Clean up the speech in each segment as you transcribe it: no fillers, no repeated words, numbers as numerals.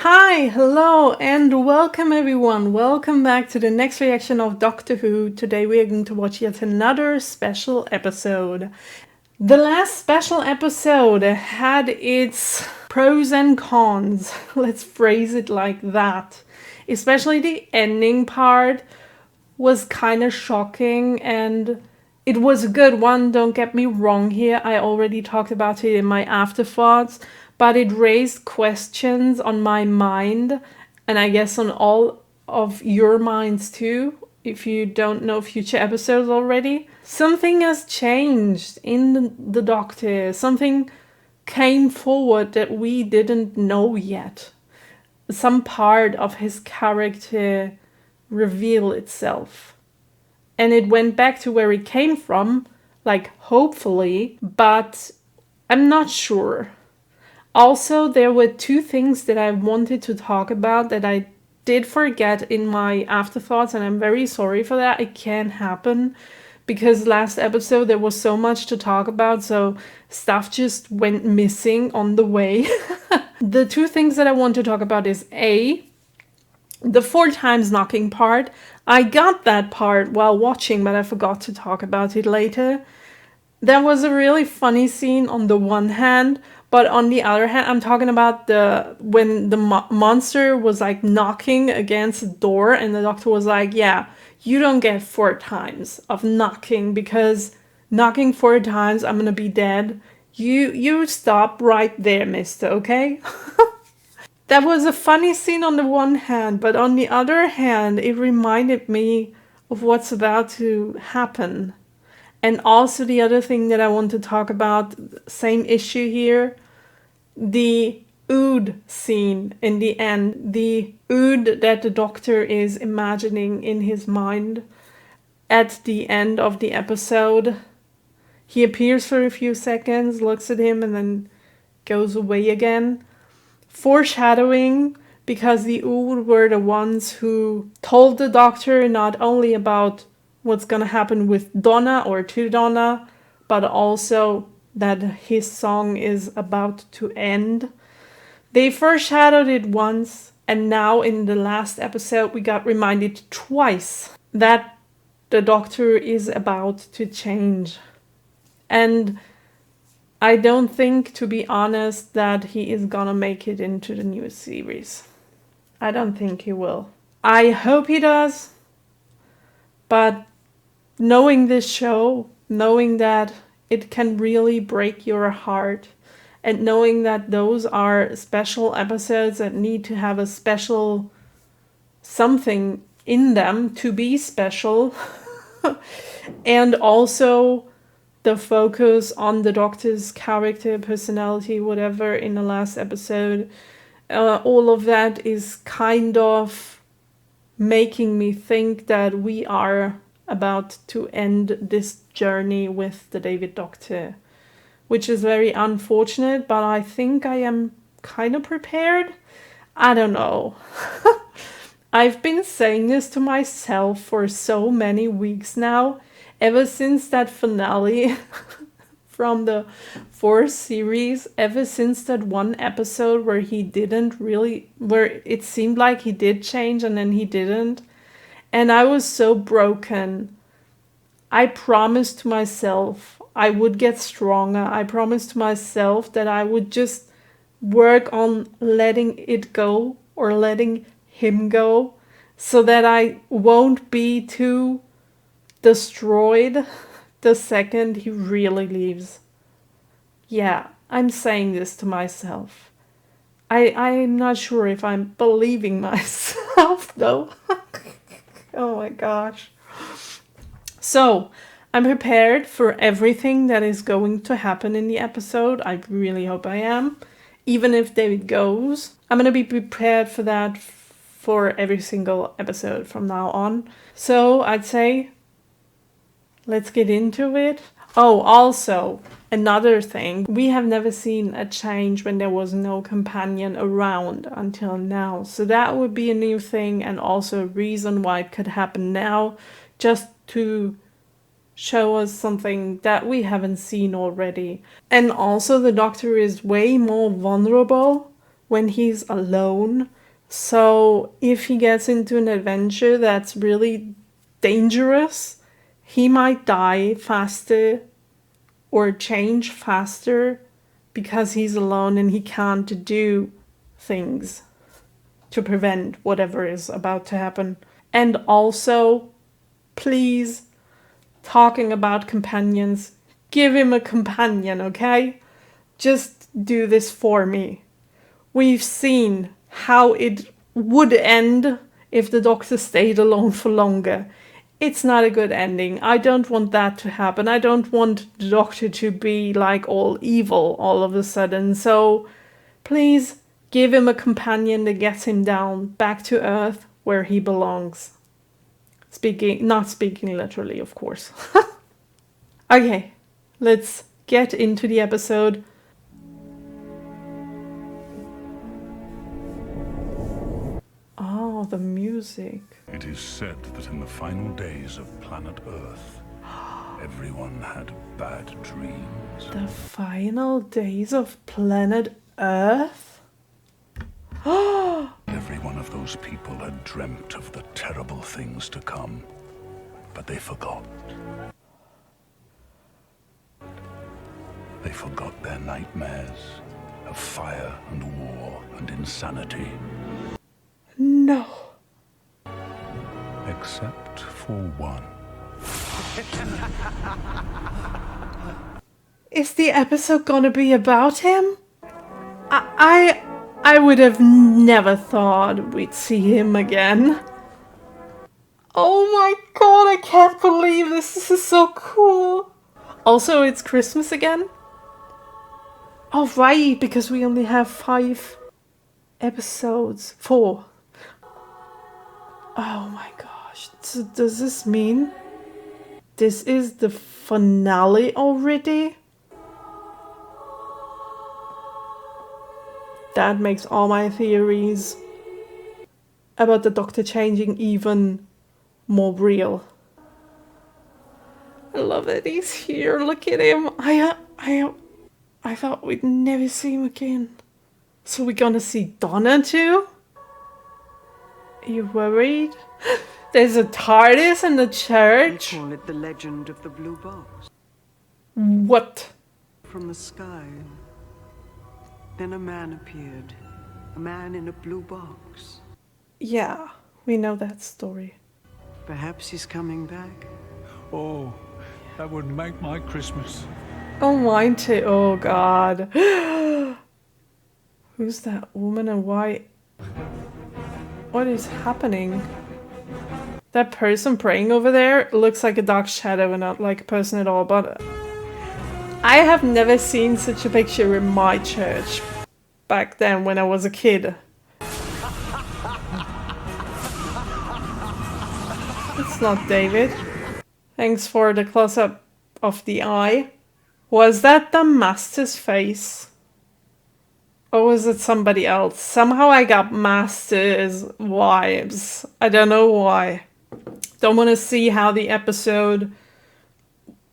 Hi, hello, and welcome everyone. Welcome back to the next reaction of Doctor Who. Today we are going to watch yet another special episode. The last special episode had its pros and cons. Let's phrase it like that. Especially the ending part was kind of shocking, and it was a good one, don't get me wrong here. I already talked about it in my afterthoughts, but it raised questions on my mind, and I guess on all of your minds too, if you don't know future episodes already. Something has changed in the Doctor. Something came forward that we didn't know yet. Some part of his character reveal itself. And it went back to where it came from, like hopefully, but I'm not sure. Also, there were two things that I wanted to talk about that I did forget in my afterthoughts, and I'm very sorry for that. It can happen because last episode there was so much to talk about, so stuff just went missing on the way. The two things that I want to talk about is A, the 4 times knocking part. I got that part while watching, but I forgot to talk about it later. That was a really funny scene on the one hand, but on the other hand, I'm talking about when the monster was like knocking against the door, and the Doctor was like, yeah, you don't get 4 times of knocking, because knocking 4 times, I'm gonna be dead. You stop right there, mister, okay? That was a funny scene on the one hand, but on the other hand, it reminded me of what's about to happen. And also the other thing that I want to talk about, same issue here, the Ood scene in the end. The Ood that the Doctor is imagining in his mind at the end of the episode. He appears for a few seconds, looks at him, and then goes away again. Foreshadowing, because the Ood were the ones who told the Doctor not only about what's gonna happen with Donna or to Donna, but also that his song is about to end. They foreshadowed it once, and now in the last episode we got reminded twice that the Doctor is about to change. And I don't think, to be honest, that he is gonna make it into the new series. I don't think he will. I hope he does, but knowing this show, knowing that it can really break your heart, and knowing that those are special episodes that need to have a special something in them to be special, and also the focus on the Doctor's character, personality, whatever, in the last episode, all of that is kind of making me think that we are about to end this journey with the David Doctor, which is very unfortunate, but I think I am kind of prepared. I don't know. I've been saying this to myself for so many weeks now, ever since that finale from the 4th series, ever since that one episode where he didn't really, where it seemed like he did change and then he didn't. And I was so broken. I promised to myself I would get stronger. I promised to myself that I would just work on letting it go, or letting him go, so that I won't be too destroyed the second he really leaves. Yeah, I'm saying this to myself. I'm not sure if I'm believing myself though. Oh my gosh. So, I'm prepared for everything that is going to happen in the episode. I really hope I am. Even if David goes, I'm gonna be prepared for that for every single episode from now on. So, I'd say let's get into it. Oh, also, another thing. We have never seen a change when there was no companion around until now. So that would be a new thing, and also a reason why it could happen now, just to show us something that we haven't seen already. And also the Doctor is way more vulnerable when he's alone. So if he gets into an adventure that's really dangerous, he might die faster or change faster because he's alone and he can't do things to prevent whatever is about to happen. And also, please, talking about companions, give him a companion, okay? Just do this for me. We've seen how it would end if the Doctor stayed alone for longer. It's not a good ending. I don't want that to happen. I don't want the Doctor to be like all evil all of a sudden. So please give him a companion that gets him down back to Earth where he belongs. Not speaking literally, of course. Okay, let's get into the episode. Oh, the music. It is said that in the final days of planet Earth, everyone had bad dreams. The final days of planet Earth? Every one of those people had dreamt of the terrible things to come, but they forgot. They forgot their nightmares of fire and war and insanity. No. Except for one. Is the episode gonna be about him? I would have never thought we'd see him again. Oh my god, I can't believe this. This is so cool. Also, it's Christmas again. Oh, right, because we only have 5 episodes. 4. Oh my gosh. So does this mean this is the finale already? That makes all my theories about the Doctor changing even more real. I love that he's here. Look at him. I thought we'd never see him again. So we're gonna see Donna too? Are you worried? There's a TARDIS in the church? They call it the legend of the blue box. What? From the sky. Then a man appeared. A man in a blue box. Yeah, we know that story. Perhaps he's coming back. Oh, that would make my Christmas. Oh, mine too. Oh, God. Who's that woman and why? What is happening? That person praying over there looks like a dark shadow and not like a person at all, but I have never seen such a picture in my church back then when I was a kid. It's not David. Thanks for the close-up of the eye. Was that the Master's face? Or was it somebody else? Somehow I got Master's vibes. I don't know why. Don't want to see how the episode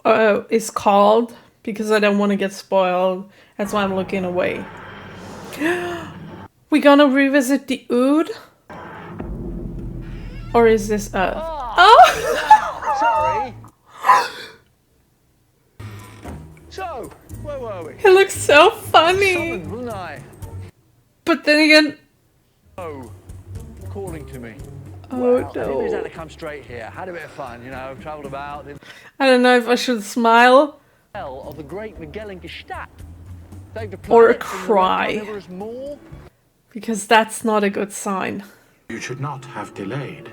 is called because I don't want to get spoiled. That's why I'm looking away. We gonna revisit the Ood? Or is this Earth? Oh! Sorry. So, where were we? It looks so funny. Summoned, wasn't I? But then again, Oh, calling to me. oh Well, I didn't no. exactly come straight here. Had a bit of fun, you know. Travelled about. Didn't I don't know if I should smile tell of the great Magellan Gestalt. Saved a or planet from the cry, carnivorous maw. because that's not a good sign. You should not have delayed.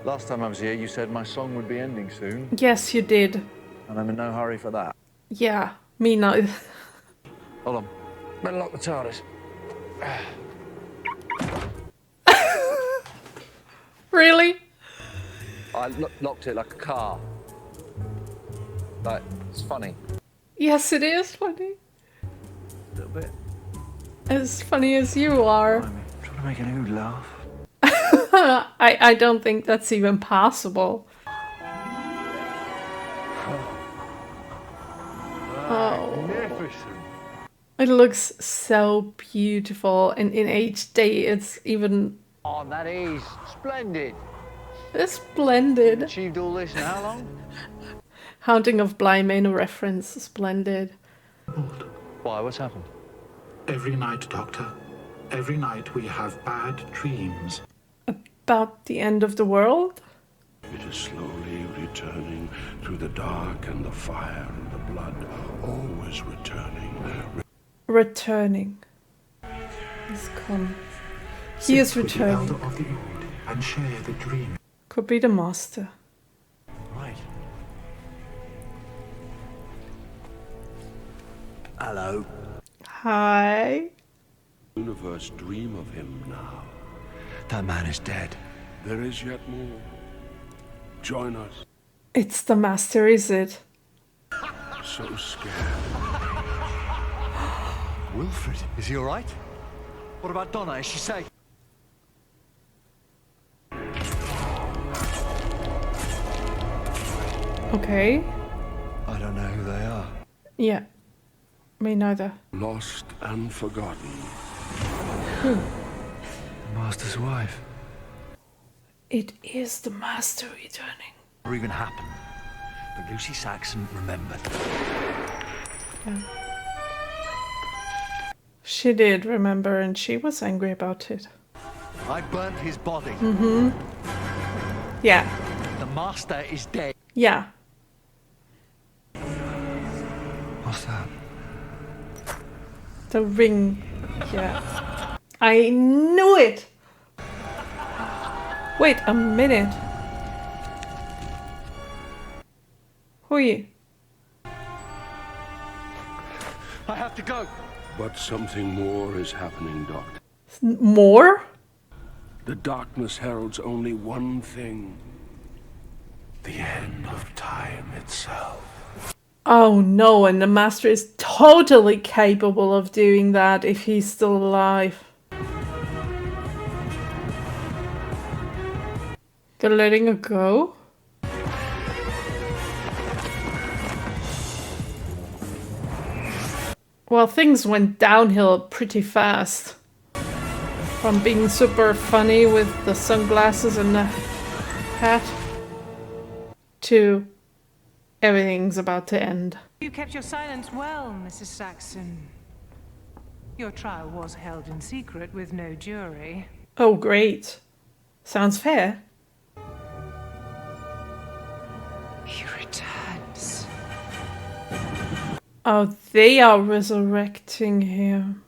Last time I was here, you said my song would be ending soon, Yes, you did. and I'm in no hurry for that. Yeah, me neither. Hold on. Better lock the TARDIS. Really? I locked it like a car. Like, it's funny. Yes, it is funny. A little bit. As funny as you are. I'm trying to make an Ood laugh. I don't think that's even possible. Oh. Magnificent. It looks so beautiful, and in HD it's even Oh, that is splendid. splendid. Achieved all this in how long? Haunting of Bly Manor reference, splendid. Why, what's happened? Every night, Doctor. Every night we have bad dreams. About the end of the world? It is slowly returning through the dark and the fire and the blood, always returning. Returning. He's come. He is Sit with the returning. elder of the old and share the dream. Could be the master. Right. Hello. Hi. Universe dream of him now. That man is dead. There is yet more. Join us. It's the master, is it? So scared. Wilfred, is he all right? What about Donna? Is she safe? Okay. I don't know who they are. Yeah. Me neither. Lost and forgotten. The Master's wife. It is the master returning. Or even happened. But Lucy Saxon remembered. Yeah. She did remember, and she was angry about it. I burnt his body. Yeah. The Master is dead. Yeah. What's that? The ring. Yeah. I knew it! Wait a minute. Who are you? I have to go. But something more is happening, Doctor. More? The darkness heralds only one thing. The end of time itself. Oh no, and the master is totally capable of doing that if he's still alive. They're letting her go? Well, things went downhill pretty fast. From being super funny with the sunglasses and the hat to everything's about to end. You kept your silence well, Mrs. Saxon. Your trial was held in secret with no jury. Oh, great. Sounds fair. He returns. Oh, they are resurrecting him.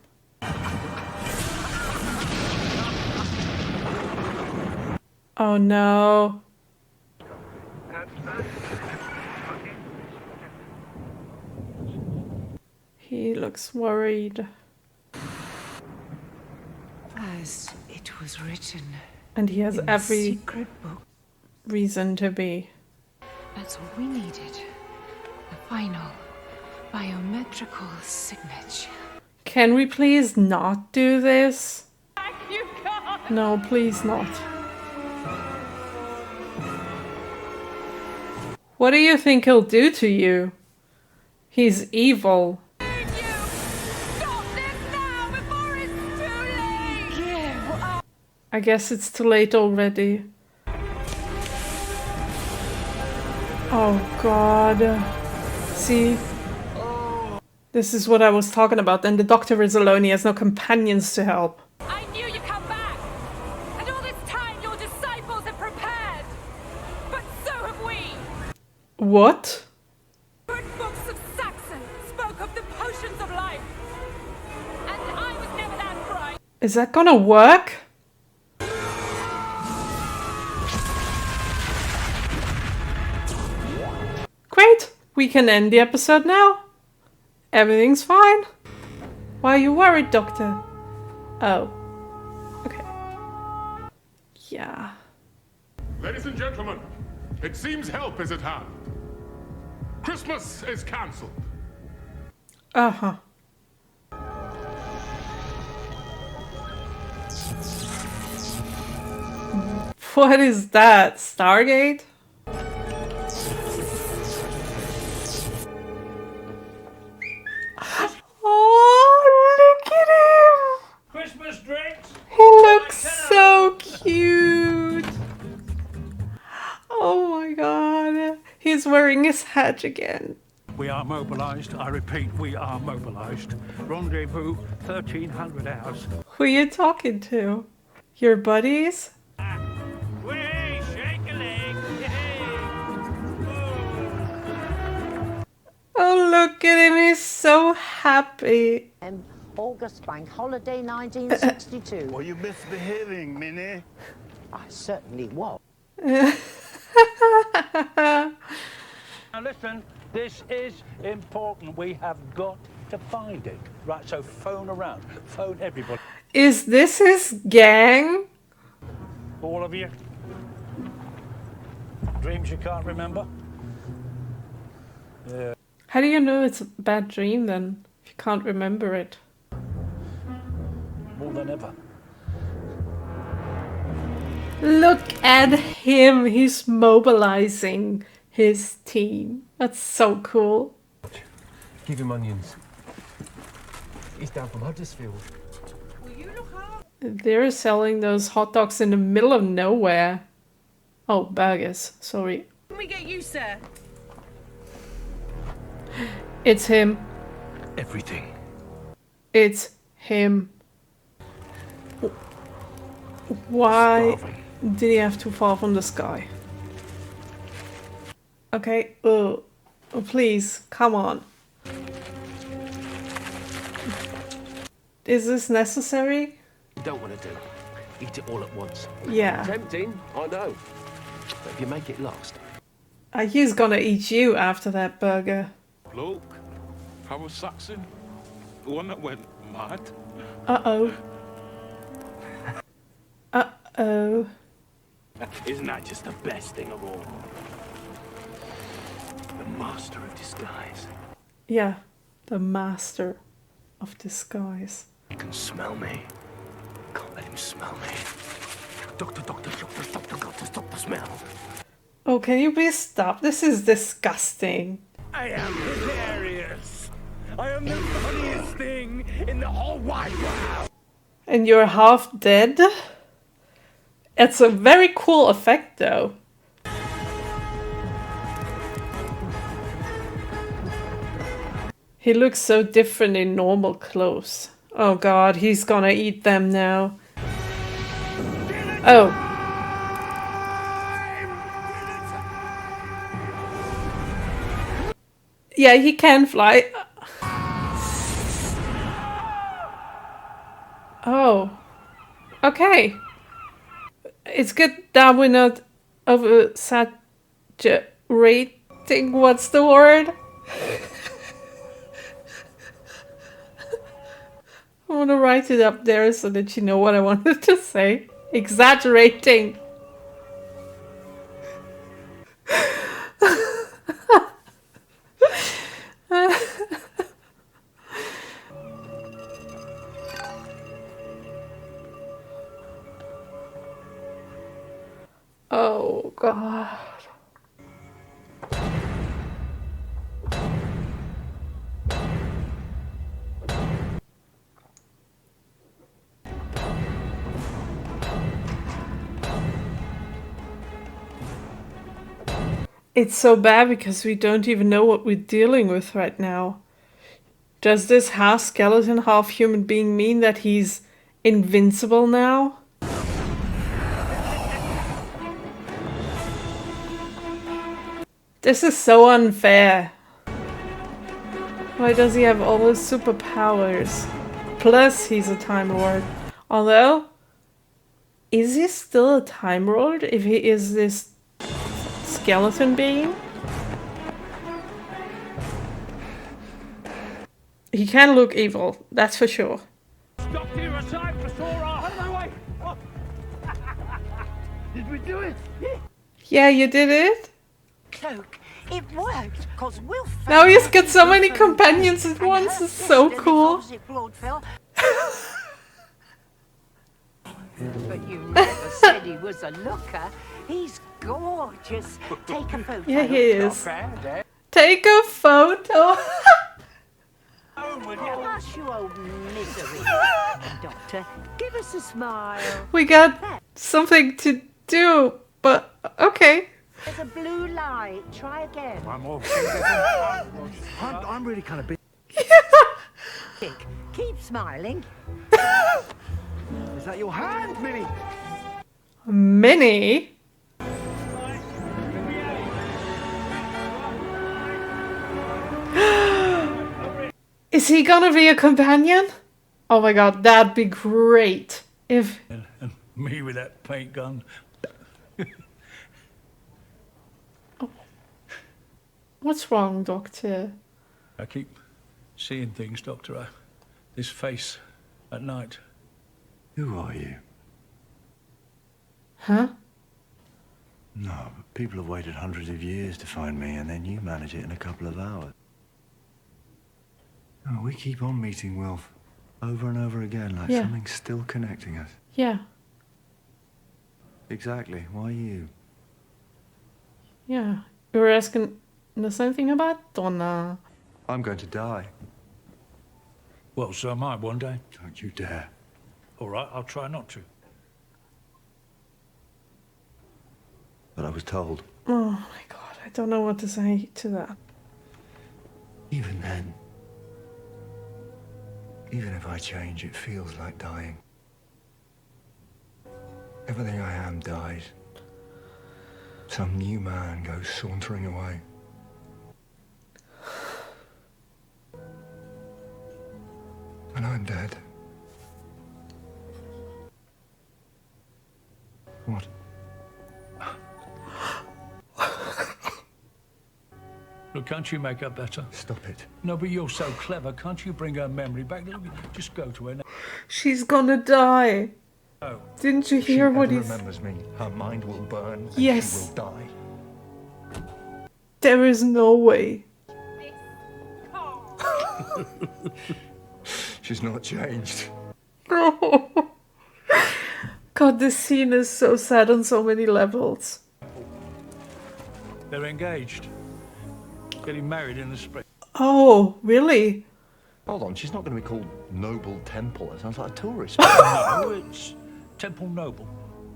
Oh no. He looks worried. As it was written And he has in the every secret book. reason to be. That's all we needed. The final biometrical signature. Can we please not do this? You can't! No, please not. What do you think he'll do to you? He's evil. Stop this now before it's too late! Give up! I guess it's too late already. Oh god. See? This is what I was talking about. And the doctor is alone. He has no companions to help. I knew you'd come back! And all this time your disciples have prepared! But so have we! What? Good books of Saxon spoke of the potions of life. And I was never that bright. Is that gonna work? Great! We can end the episode now. Everything's fine. Why are you worried, Doctor? Oh. Okay. Yeah. Ladies and gentlemen, it seems help is at hand. Christmas is cancelled. Uh-huh. What is that? Stargate? Oh, covering his head again. We are mobilized. I repeat, we are mobilized. Rendezvous, 1300 hours. Who are you talking to? Your buddies? Way, shake a leg. Oh, look at him. He's so happy. August Bank Holiday 1962. Were you misbehaving, Minnie? I certainly was. Now listen, this is important. We have got to find it. Right, so phone around. Phone everybody. Is this his gang? All of you. Dreams you can't remember? Yeah. How do you know it's a bad dream then? If you can't remember it. More than ever. Look at him. He's mobilizing his team. That's so cool. Give him onions. He's down from Huddersfield. They're selling those hot dogs in the middle of nowhere. Oh, burgers. Sorry. Can we get you, sir? It's him. Everything. It's him. Why did he have to fall from the sky? Okay. Oh, please, come on. Is this necessary? Don't want to do. Eat it all at once. Yeah. Tempting, I know. But if you make it last. He's gonna eat you after that burger. Look, Howard Saxon, the one that went mad. Uh-oh. Uh-oh. Isn't that just the best thing of all? The master of disguise. Yeah, the master of disguise. You can smell me. Can't let him smell me. Doctor, stop the smell. Oh, can you please stop? This is disgusting. I am hilarious. I am the funniest thing in the whole wide world. And you're half dead? It's a very cool effect, though. He looks so different in normal clothes. Oh god, he's gonna eat them now. Oh. Yeah, he can fly. Oh. Okay. It's good that we're not exaggerating. What's the word? I want to write it up there so that you know what I wanted to say. Exaggerating. Oh, God. It's so bad because we don't even know what we're dealing with right now. Does this half skeleton, half human being mean that he's invincible now? This is so unfair. Why does he have all those superpowers? Plus, he's a Time Lord. Although, is he still a Time Lord if he is this skeleton being? He can look evil, that's for sure. Stop here aside for Sora. Out of my way. Oh. Did we do it? Yeah, you did it. Cloak, it worked, because Will Now he's got so many companions at once, it's so cool. But you never said he was a looker. He's gorgeous. Take a photo. Yeah, he is. Take a photo. Hush, you old misery. Doctor, give us a smile. We got something to do, but okay. There's a blue light. Try again. I'm all I'm really kind of big. Keep smiling. Is that your hand, Minnie? Minnie? Is he gonna be a companion? Oh my god, that'd be great. If... And me with that paint gun. What's wrong, Doctor? I keep seeing things, Doctor. This face at night. Who are you? Huh? No, but people have waited hundreds of years to find me, and then you manage it in a couple of hours. Oh, we keep on meeting Wilf over and over again, like something's still connecting us. Yeah. Exactly. Why you? Yeah. You were asking the same thing about Donna. I'm going to die. Well, so am I one day. Don't you dare. All right, I'll try not to. But I was told. Oh my god, I don't know what to say to that. Even then, even if I change, it feels like dying. Everything I am dies. Some new man goes sauntering away. And I'm dead. What? Look, can't you make her better? Stop it. No, but you're so clever. Can't you bring her memory back? Look, just go to her now. She's gonna die. Oh. Didn't you hear what he remembers me. Her mind will burn. And yes. She will die. There is no way. She's not changed. God, this scene is so sad on so many levels. They're engaged. Getting married in the spring. Oh, really? Hold on, she's not going to be called Noble Temple. It sounds like a tourist. No, it's Temple Noble.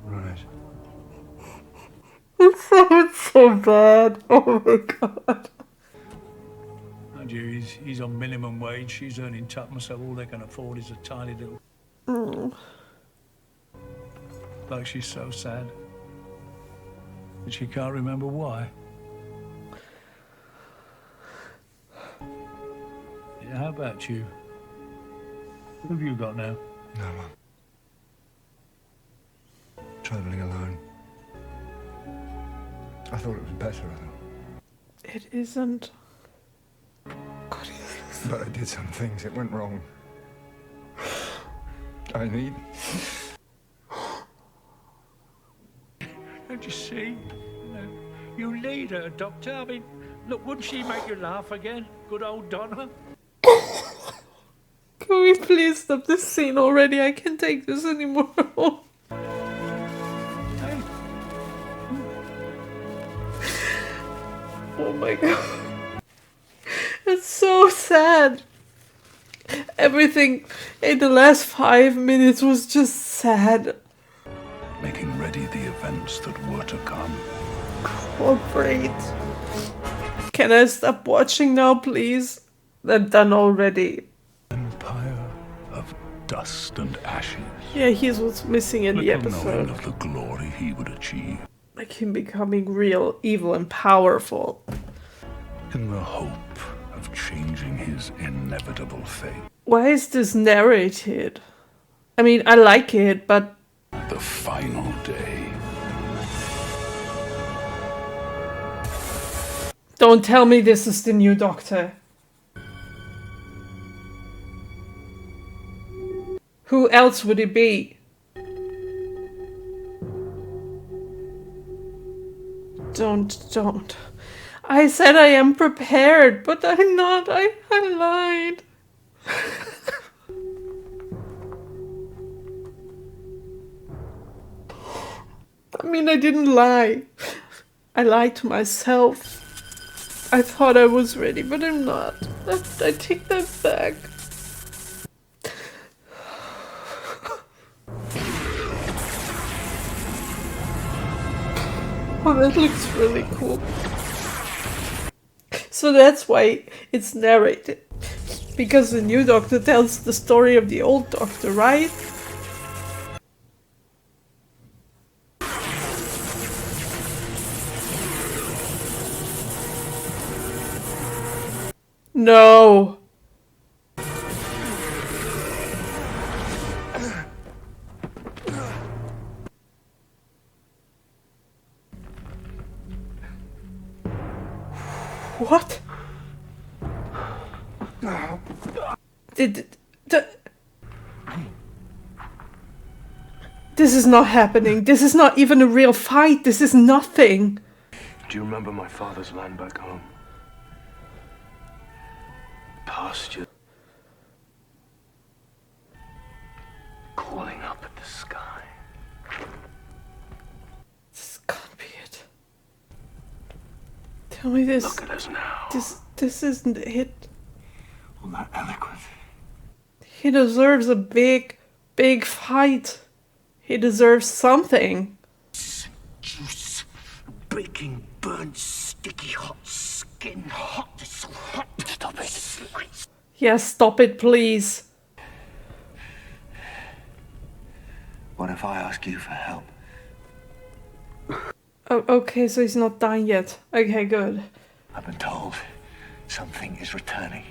Right. It's so bad. Oh my god. And you, he's on minimum wage. She's earning tuppence, so all they can afford is a tiny little. Like she's so sad. But she can't remember why. Yeah, how about you? What have you got now? No, Mum. Travelling alone. I thought it was better, It isn't. but I did some things that went wrong. I need... Don't you see? You need her, Doctor. I mean, look, wouldn't she make you laugh again? Good old Donna. Can we please stop this scene already? I can't take this anymore. Oh my god. It's so sad. Everything in the last 5 minutes was just sad. Making ready the events that were to come. Oh, great. Can I stop watching now, please? I'm done already. Empire of dust and ashes. Yeah, he's what's missing in the Little knowing episode. of the glory he would achieve. Like him becoming real evil and powerful. In the hope of changing his inevitable fate. Why is this narrated? I mean, I like it, but... The final day. Don't tell me this is the new Doctor. Who else would it be? Don't. I said I am prepared, but I'm not. I lied. I mean, I didn't lie. I lied to myself. I thought I was ready, but I'm not. I take that back. Oh, that looks really cool. So that's why it's narrated. Because the new Doctor tells the story of the old Doctor, right? No. What? This is not happening. This is not even a real fight. This is nothing. Do you remember my father's land back home? Pasture. Calling up at the sky. This can't be it. Tell me this. Look at us now. This isn't it. All that eloquent. He deserves a big fight. He deserves something. Juice. Baking, burnt, sticky, hot skin. Hot. It's so hot. Stop it. Yes, stop it, please. What if I ask you for help? Oh, okay, so he's not dying yet. Okay, good. I've been told something is returning.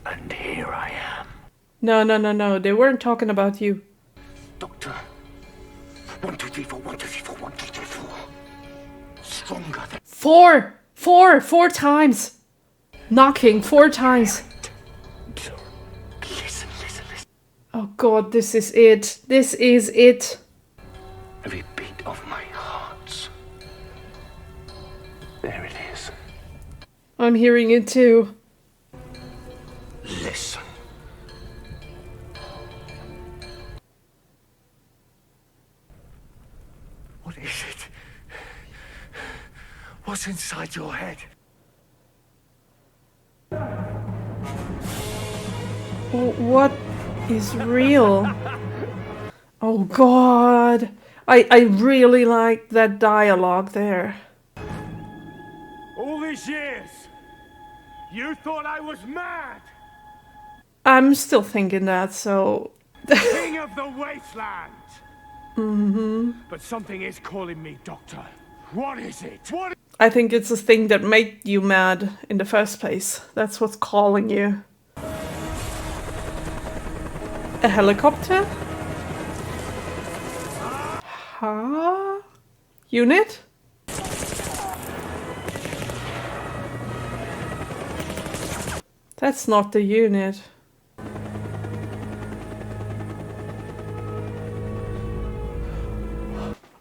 And here I am. No. They weren't talking about you. Doctor. 1, 2, 3, 4, 1, 2, 3, 4, 1, 2, 3, 4. Stronger than... Four times. Knocking 4 times. Listen. Oh god, this is it. This is it. Every beat of my heart. There it is. I'm hearing it too. Listen. What is it? What's inside your head? What is real? Oh god. I really like that dialogue there. All these years, you thought I was mad! I'm still thinking that, so... King of the wasteland! Mm-hmm. But something is calling me, Doctor. What is it? What? I think it's a thing that made you mad in the first place. That's what's calling you. A helicopter? Huh? Unit? That's not the unit.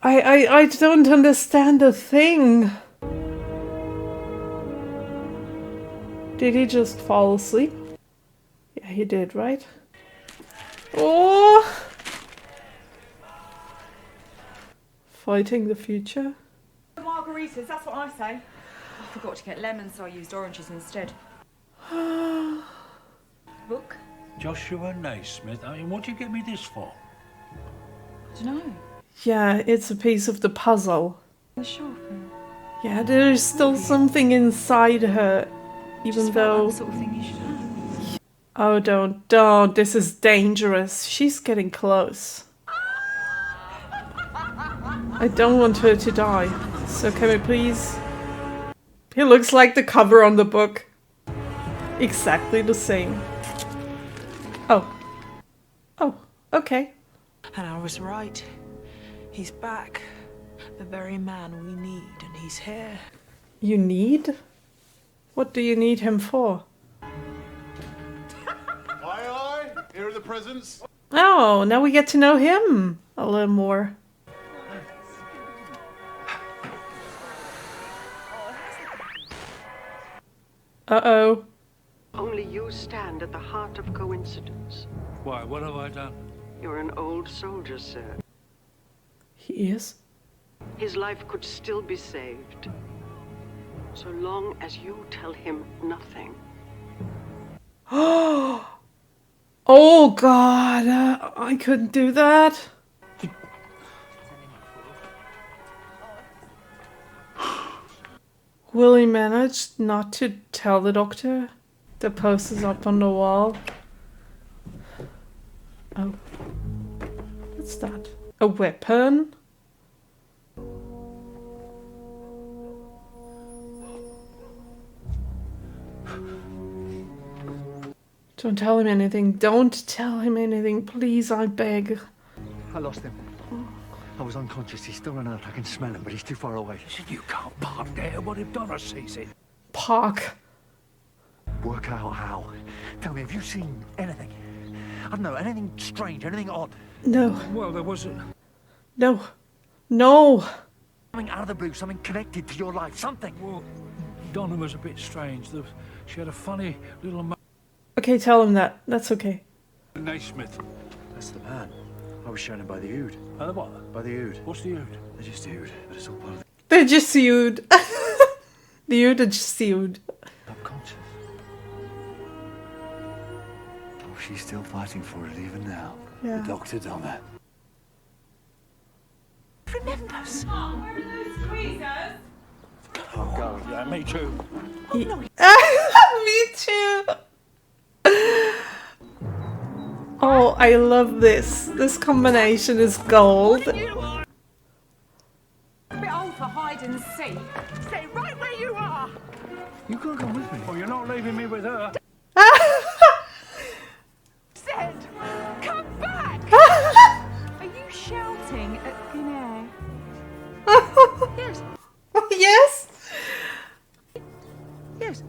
I don't understand a thing. Did he just fall asleep? Yeah, he did, right? Oh! Fighting the future? Margaritas, that's what I say. I forgot to get lemons, so I used oranges instead. Book? Joshua Naismith. I mean, what do you get me this for? I don't know. Yeah, it's a piece of the puzzle. The shopping. Yeah, there's still something inside her, even Just though... like the sort of thing you should have. Oh, don't, this is dangerous. She's getting close. I don't want her to die. So can we please... He looks like the cover on the book. Exactly the same. Oh, okay. And I was right. He's back. The very man we need, and he's here. You need? What do you need him for? Aye, here are the presents. Oh, now we get to know him a little more. Uh-oh. Only you stand at the heart of coincidence. Why, what have I done? You're an old soldier, sir. He is? His life could still be saved. So long as you tell him nothing. Oh god, I couldn't do that. Will he manage not to tell the Doctor? The poster's up on the wall. Oh. What's that? A weapon? Don't tell him anything. Don't tell him anything. Please, I beg. I lost him. I was unconscious. He's still around. I can smell him, but he's too far away. You can't park there. What if Donna sees it? Park. Work out how. Tell me, have you seen anything? I don't know, anything strange, anything odd? No. Well, there wasn't. No. No. Something out of the blue, something connected to your life, something. Well, Donna was a bit strange. She had a funny little... Okay, tell him that. That's okay. Naismith. That's the man. I was shown him by the Ood. What? By the Ood. What's the Ood? They're just Ood, but it's all part of the... They're just Ood. The Ood are just Ood. Subconscious. Oh, she's still fighting for it even now. Yeah. The Doctor Donna. Remembers. Where are those tweezers? Oh, God. Yeah, me too. Me too. Oh, I love this. This combination is gold. A bit old for hide and seek. Stay right where you are. You can't come with me. Well, you're not leaving me with her. Said, come back. Are you shouting at thin air? Yes. Yes. Yes.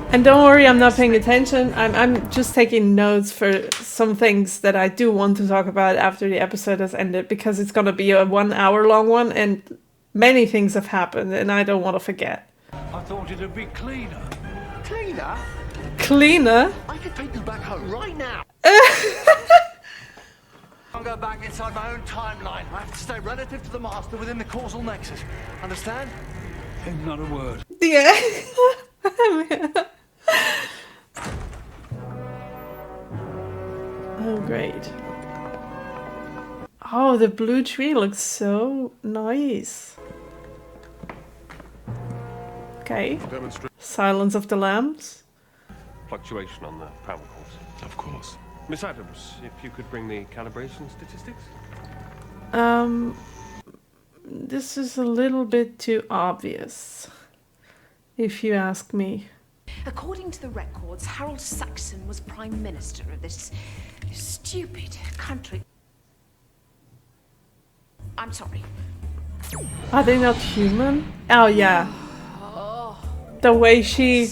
And don't worry, I'm not paying attention. I'm just taking notes for some things that I do want to talk about after the episode has ended, because it's gonna be a 1 hour long one and many things have happened and I don't want to forget. I thought it'd be cleaner. Cleaner? Cleaner? I could take you back home right now. I'll go back inside my own timeline. I have to stay relative to the Master within the causal nexus. Understand? Not a word. Yeah. Oh, great. Oh, the blue tree looks so nice. Okay. Silence of the Lambs. Fluctuation on the power course. Of course. Miss Adams, if you could bring the calibration statistics. This is a little bit too obvious, if you ask me. According to the records, Harold Saxon was Prime Minister of this stupid country. I'm sorry. Are they not human? Oh, yeah. The way she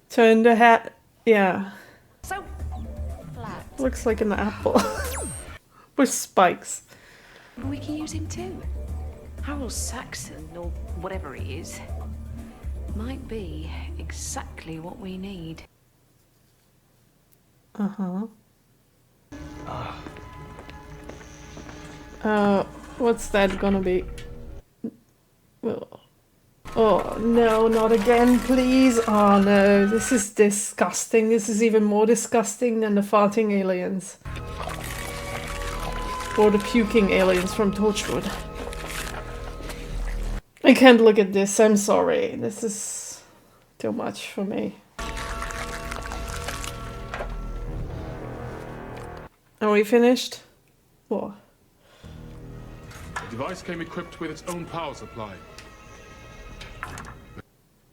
turned her head. Yeah. So flat. Looks like an apple. With spikes. We can use him too. Harold Saxon, or whatever he is, might be exactly what we need. Uh-huh. What's that gonna be? Oh, no, not again, please. Oh, no, this is disgusting. This is even more disgusting than the farting aliens. Or the puking aliens from Torchwood. I can't look at this, I'm sorry. This is too much for me. Are we finished? What? The device came equipped with its own power supply.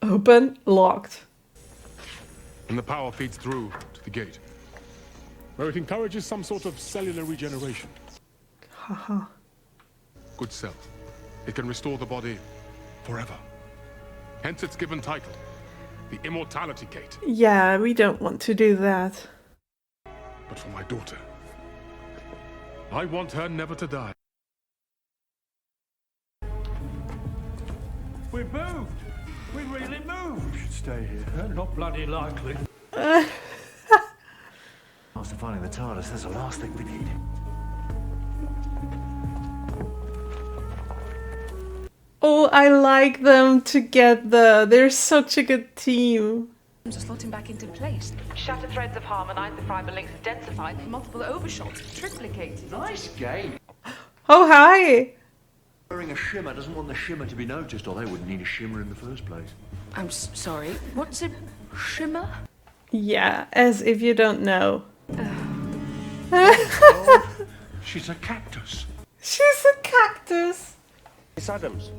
Open, locked. And the power feeds through to the gate, where it encourages some sort of cellular regeneration. Haha. Good cell. It can restore the body forever. Hence its given title, the Immortality Gate. Yeah, we don't want to do that. But for my daughter, I want her never to die. We moved. We really moved. We should stay here. Not bloody likely. After finding the TARDIS, that's the last thing we need. Oh, I like them together. They're such a good team. Just slot him back into place. Shattered threads have harmonized, the fiber links densified, multiple overshots triplicated. Nice game. Oh, hi. Wearing a shimmer doesn't want the shimmer to be noticed, or they wouldn't need a shimmer in the first place. I'm sorry. What's a shimmer? Yeah, as if you don't know. She's a cactus. She's a cactus. Miss Adams.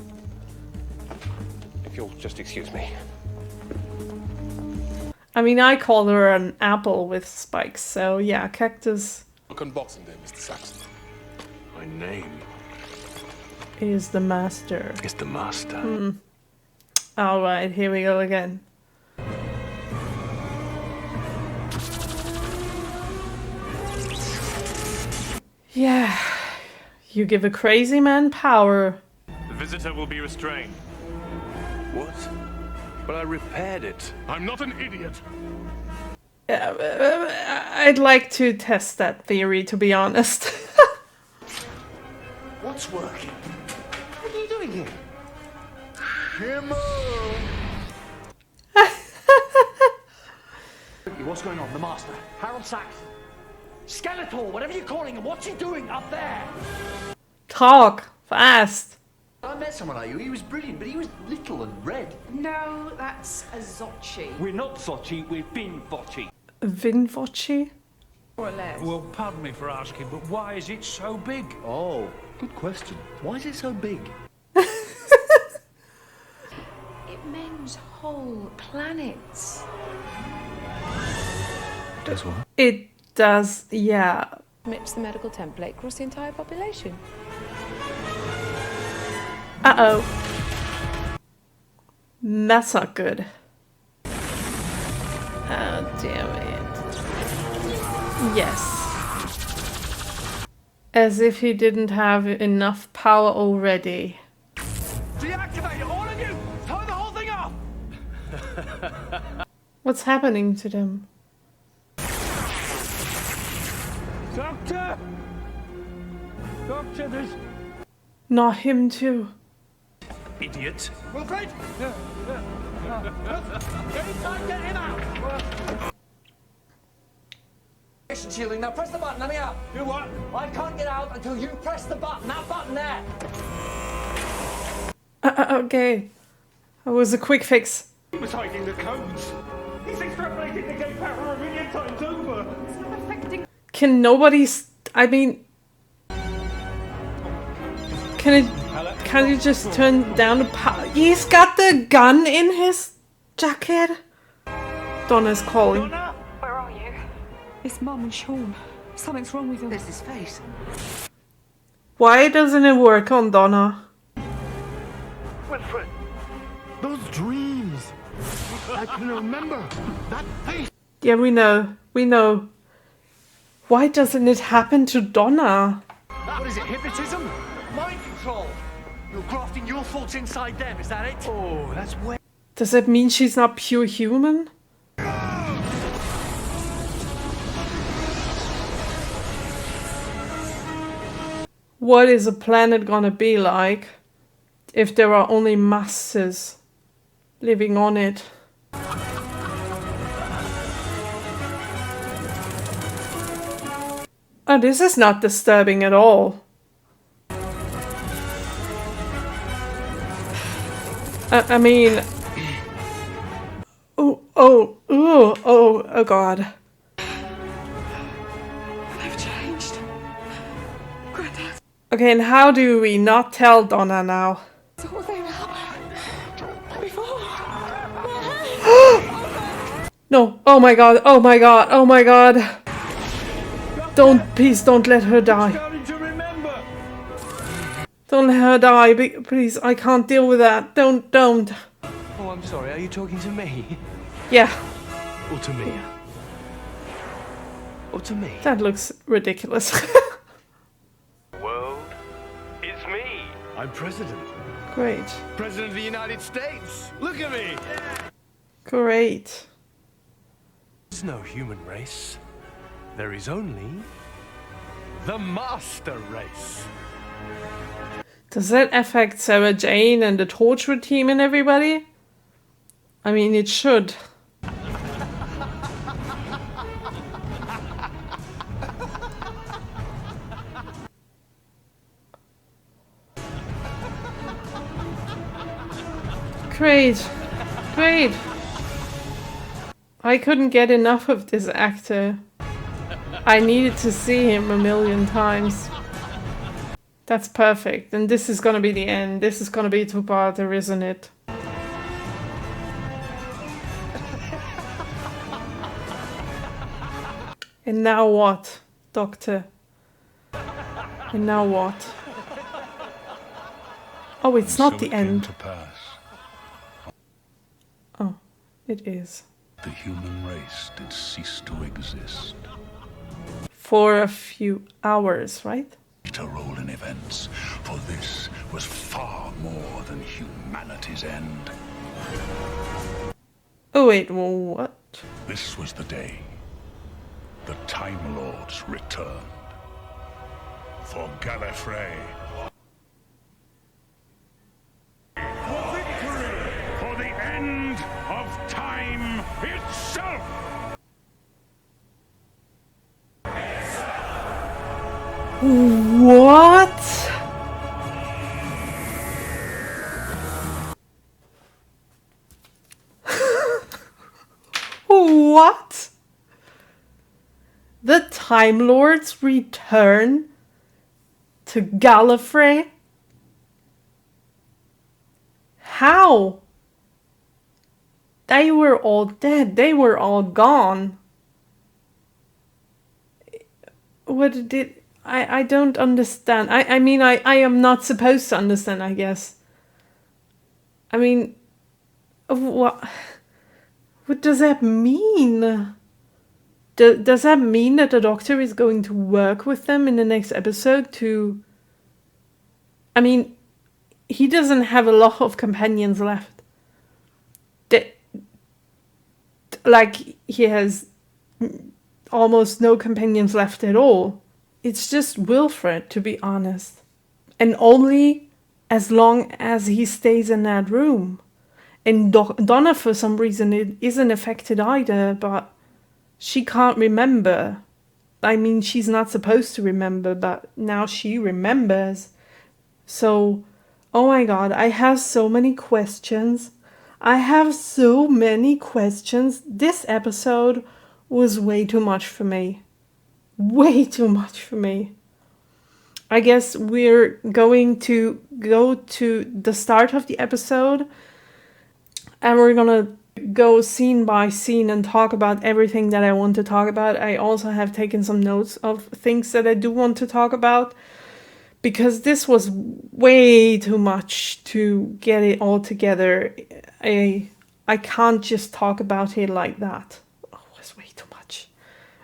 If you'll just excuse me. I mean, I call her an apple with spikes, so yeah, cactus. Look unboxing there, Mr. Saxon. My name Is the master. is the master. Alright, here we go again. Yeah, you give a crazy man power. The visitor will be restrained. What? But I repaired it. I'm not an idiot. I'd like to test that theory, to be honest. What's working? What are you doing here? Shimmer! What's going on? The master, Harold Saxon, Skeletor, whatever you're calling him. What's he doing up there? Talk fast. I met someone like you. He was brilliant, but he was little and red. No, that's a Zocchi. We're not Zocchi, we're Bin Bocci. Vinvoci? More or less. Well, pardon me for asking, but why is it so big? Oh, good question. Why is it so big? It mends whole planets. Does what? It does, yeah. Match the medical template across the entire population. Uh-oh. That's not good. Oh, damn it. Yes. As if he didn't have enough power already. Deactivate it, all of you! Turn the whole thing off! What's happening to them? Doctor! Doctor, there's... Not him too. Idiot. Wilfred! Get inside, get him out! Shielding. Now press the button, let me out. Do what? I can't get out until you press the button. That button there. Okay. That was a quick fix. He was hiding the codes. He's extrapolating the gate power a million times over. It's not affecting... Can nobody... I mean... Can you just turn down the power? He's got the gun in his jacket. Donna's calling. Donna? Where are you? It's Mum and Sean. Something's wrong with them. There's his face. Why doesn't it work on Donna? Wilfred, those dreams. I can remember that face. Yeah, we know. We know. Why doesn't it happen to Donna? What is it, hypnotism? Mind control? You're grafting your thoughts inside them, is that it? Oh, that's way... Does that mean she's not pure human? What is a planet gonna be like if there are only masses living on it? Oh, this is not disturbing at all. I mean... Oh God. They've changed. Granddad. Okay, and how do we not tell Donna now? It's all they were before. No, oh my God, oh my God, oh my God. Please don't let her die. Don't let her die, please, I can't deal with that. Don't. Oh, I'm sorry, are you talking to me? Yeah. Or to me? Or to me? That looks ridiculous. World, it's me. I'm president. Great. President of the United States. Look at me. Great. There's no human race. There is only the master race. Does that affect Sarah Jane and the torture team and everybody? I mean, it should. Great. Great. I couldn't get enough of this actor. I needed to see him a million times. That's perfect. And this is gonna be the end. This is gonna be two-parter, isn't it? And now what, Doctor? And now what? Oh, it's not the end. Oh, it is. The human race did cease to exist. For a few hours, right? A role in events, for this was far more than humanity's end. Oh wait, well, what? This was the day the Time Lords returned. For Gallifrey. For victory! For the end of time itself! What? What? The Time Lords return to Gallifrey? How? They were all dead. They were all gone. What did... I don't understand. I mean, I am not supposed to understand, I guess. I mean, what does that mean? Does that mean that the Doctor is going to work with them in the next episode to... I mean, he doesn't have a lot of companions left. Like, he has almost no companions left at all. It's just Wilfred, to be honest. And only as long as he stays in that room. And Donna, for some reason, it isn't affected either, but she can't remember. I mean, she's not supposed to remember, but now she remembers. So, oh my god, I have so many questions. I have so many questions. This episode was way too much for me. Way too much for me. I guess we're going to go to the start of the episode and we're gonna go scene by scene and talk about everything that I want to talk about. I also have taken some notes of things that I do want to talk about because this was way too much to get it all together. I can't just talk about it like that. Oh, it was way too much.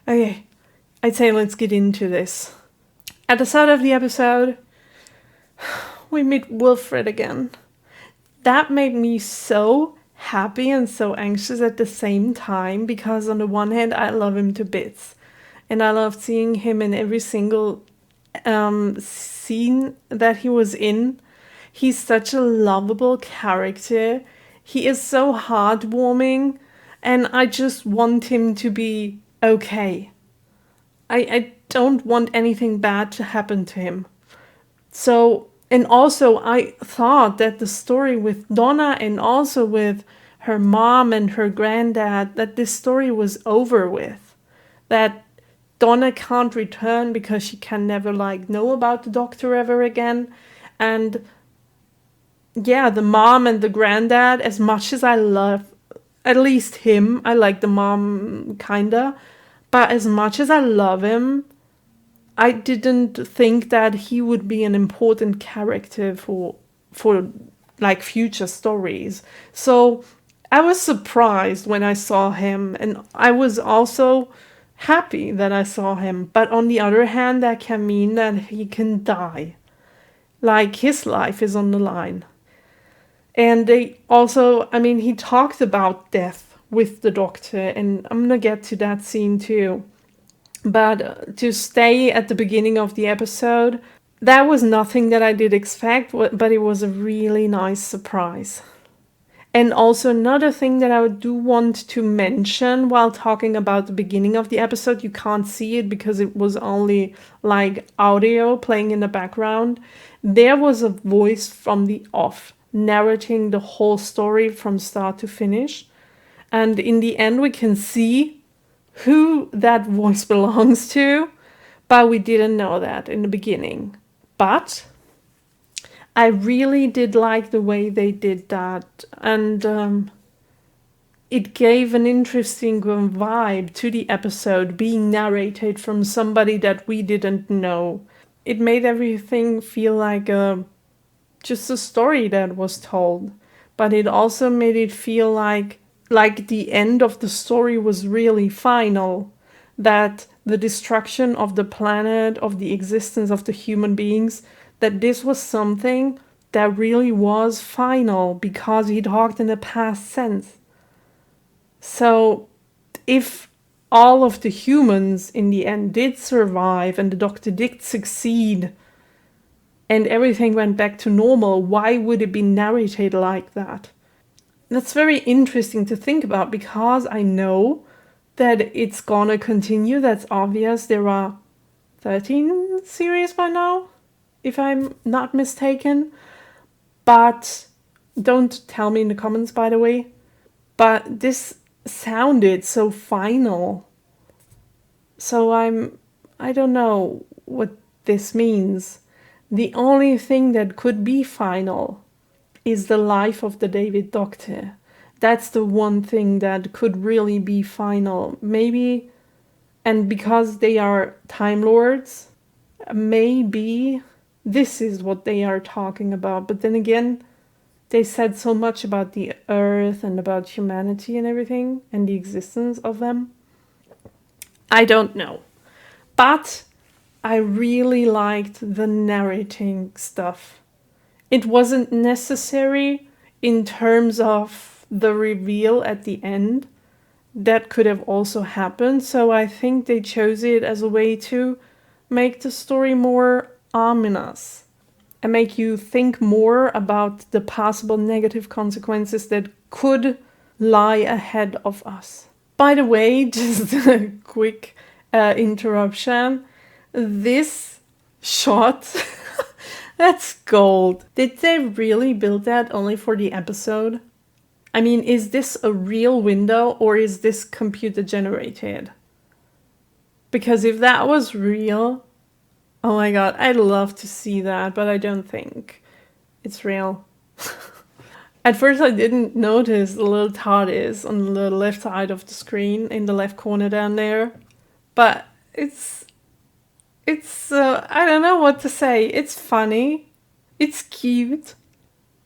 Okay. I'd say let's get into this. At the start of the episode, we meet Wilfred again. That made me so happy and so anxious at the same time because on the one hand, I love him to bits. And I loved seeing him in every single scene that he was in. He's such a lovable character. He is so heartwarming. And I just want him to be okay. I don't want anything bad to happen to him. So, and also I thought that the story with Donna and also with her mom and her granddad, that this story was over with. That Donna can't return because she can never know about the Doctor ever again. And yeah, the mom and the granddad, as much as I love at least him, I like the mom kinda. But as much as I love him, I didn't think that he would be an important character for future stories. So I was surprised when I saw him, and I was also happy that I saw him. But on the other hand, that can mean that he can die. Like, his life is on the line. And they also, I mean, he talked about death with the Doctor, and I'm gonna get to that scene too. But to stay at the beginning of the episode, that was nothing that I did expect, but it was a really nice surprise. And also another thing that I do want to mention while talking about the beginning of the episode, you can't see it because it was only audio playing in the background. There was a voice from the off. narrating the whole story from start to finish. And in the end, we can see who that voice belongs to, but we didn't know that in the beginning. But I really did like the way they did that, and it gave an interesting vibe to the episode being narrated from somebody that we didn't know. It made everything feel like just a story that was told, but it also made it feel like the end of the story was really final, that the destruction of the planet, of the existence of the human beings, that this was something that really was final because he talked in the past sense. So if all of the humans in the end did survive and the Doctor did succeed and everything went back to normal, why would it be narrated like that? That's very interesting to think about, because I know that it's gonna continue. That's obvious. There are 13 series by now, if I'm not mistaken. But don't tell me in the comments, by the way. But this sounded so final. So I don't know what this means. The only thing that could be final is the life of the David Doctor. That's the one thing that could really be final. Maybe, and because they are Time Lords, maybe this is what they are talking about. But then again, they said so much about the Earth and about humanity and everything, and the existence of them. I don't know. But I really liked the narrating stuff. It wasn't necessary in terms of the reveal at the end. That could have also happened. So I think they chose it as a way to make the story more ominous and make you think more about the possible negative consequences that could lie ahead of us. By the way, just a quick interruption. This shot, that's gold. Did they really build that only for the episode? I mean, is this a real window or is this computer generated? Because if that was real, oh my god, I'd love to see that, but I don't think it's real. At first I didn't notice the little TARDIS on the left side of the screen, in the left corner down there. But it's I don't know what to say. It's funny, it's cute,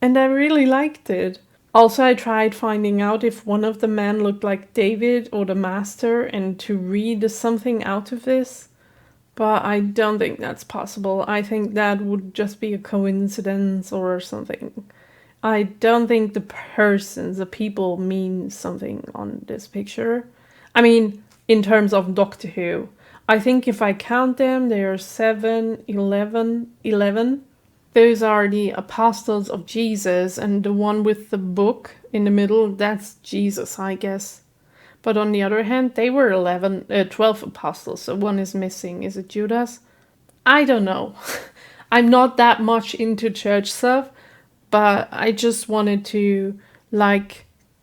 and I really liked it. Also, I tried finding out if one of the men looked like David or the Master and to read something out of this. But I don't think that's possible. I think that would just be a coincidence or something. I don't think the people mean something on this picture. I mean, in terms of Doctor Who. I think if I count them, they are 7, 11. Those are the apostles of Jesus, and the one with the book in the middle, that's Jesus, I guess. But on the other hand, they were 12 apostles, so one is missing. Is it Judas? I don't know. I'm not that much into church stuff, but I just wanted to,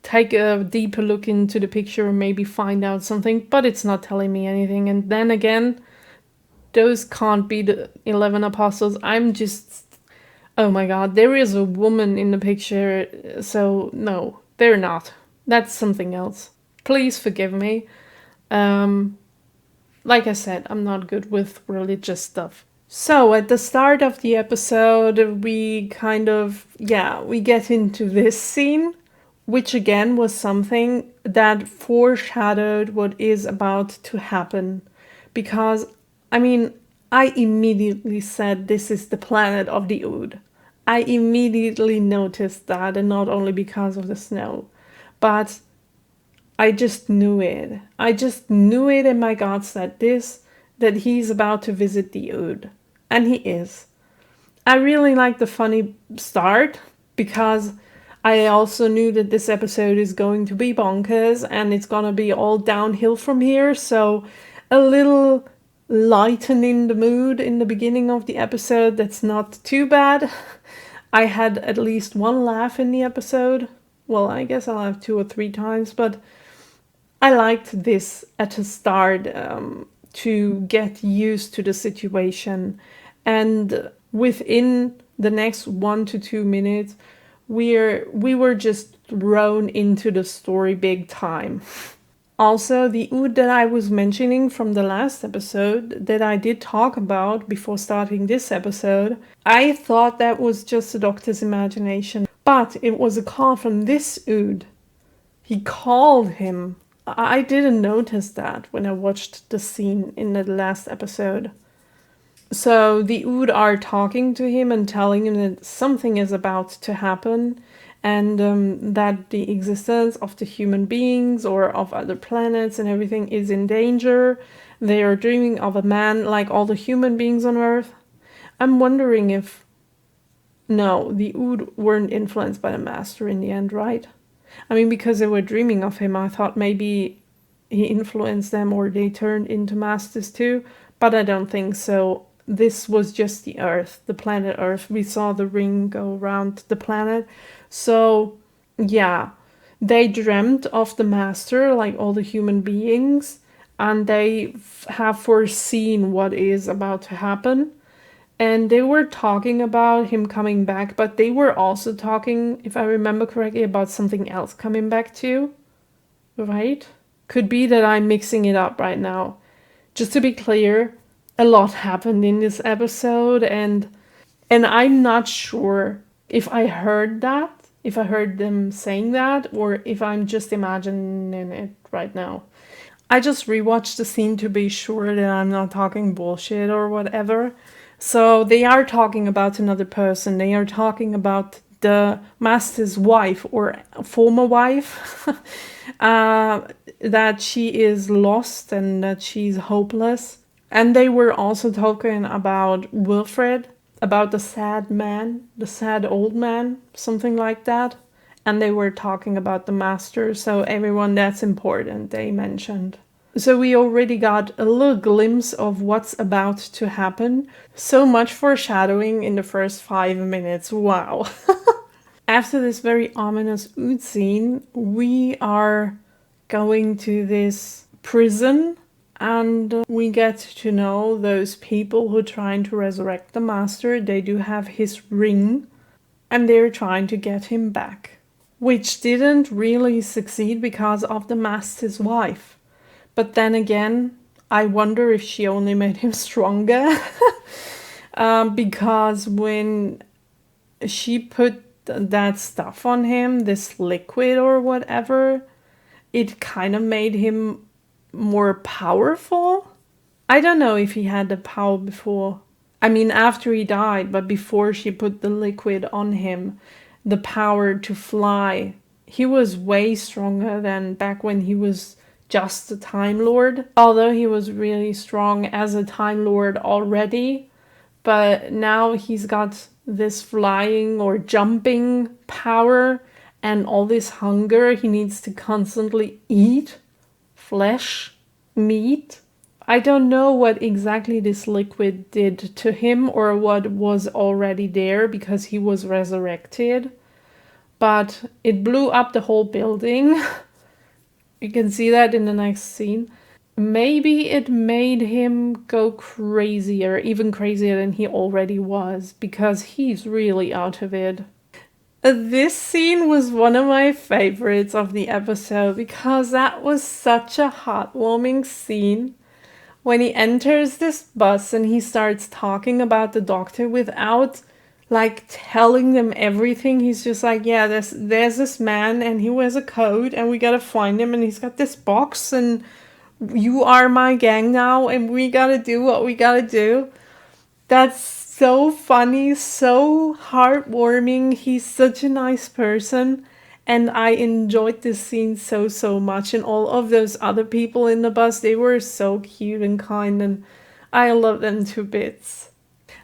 take a deeper look into the picture and maybe find out something, but it's not telling me anything. And then again, those can't be the 11 apostles. Oh my god, there is a woman in the picture, so no, they're not. That's something else. Please forgive me. Like I said, I'm not good with religious stuff. So at the start of the episode, we get into this scene, which again was something that foreshadowed what is about to happen. Because, I mean, I immediately said this is the planet of the Ood. I immediately noticed that, and not only because of the snow, but I just knew it. I just knew it in my guts that he's about to visit the Ood. And he is. I really like the funny start, because I also knew that this episode is going to be bonkers and it's gonna be all downhill from here, so a little lightening the mood in the beginning of the episode, that's not too bad. I had at least one laugh in the episode. Well, I guess I'll have 2 or 3 times, but I liked this at the start to get used to the situation. And within the next 1 to 2 minutes, we were just thrown into the story big time. Also, the Ood that I was mentioning from the last episode that I did talk about before starting this episode, I thought that was just the Doctor's imagination, but it was a call from this Ood. He called him. I didn't notice that when I watched the scene in the last episode. So the Ood are talking to him and telling him that something is about to happen, and that the existence of the human beings or of other planets and everything is in danger. They are dreaming of a man like all the human beings on Earth. I'm wondering if... No, the Ood weren't influenced by the Master in the end, right? I mean, because they were dreaming of him, I thought maybe he influenced them or they turned into Masters too, but I don't think so. This was just the Earth, the planet Earth. We saw the ring go around the planet. So, yeah, they dreamt of the Master like all the human beings, and they have foreseen what is about to happen. And they were talking about him coming back, but they were also talking, if I remember correctly, about something else coming back too. Right? Could be that I'm mixing it up right now. Just to be clear, a lot happened in this episode, and I'm not sure if I heard that, if I heard them saying that, or if I'm just imagining it right now. I just rewatched the scene to be sure that I'm not talking bullshit or whatever. So they are talking about another person. They are talking about the Master's wife or former wife. That she is lost and that she's hopeless. And they were also talking about Wilfred, about the sad man, the sad old man, something like that. And they were talking about the Master, so everyone that's important they mentioned. So we already got a little glimpse of what's about to happen. So much foreshadowing in the first 5 minutes, wow. After this very ominous Ood scene, we are going to this prison. And we get to know those people who are trying to resurrect the Master. They do have his ring, and they're trying to get him back. Which didn't really succeed because of the Master's wife. But then again, I wonder if she only made him stronger. Because when she put that stuff on him, this liquid or whatever, it kind of made him more powerful. I don't know if he had the power before. I mean, after he died, but before she put the liquid on him, the power to fly. He was way stronger than back when he was just a Time Lord. Although he was really strong as a Time Lord already. But now he's got this flying or jumping power and all this hunger. He needs to constantly eat flesh, meat. I don't know what exactly this liquid did to him or what was already there because he was resurrected. But it blew up the whole building. You can see that in the next scene. Maybe it made him go crazier, even crazier than he already was, because he's really out of it. This scene was one of my favorites of the episode because that was such a heartwarming scene. When he enters this bus and he starts talking about the Doctor without like telling them everything. He's just like, yeah, there's this man and he wears a coat and we gotta find him and he's got this box and you are my gang now and we gotta do what we gotta do. That's so funny, so heartwarming. He's such a nice person. And I enjoyed this scene so much. And all of those other people in the bus, they were so cute and kind. And I love them to bits.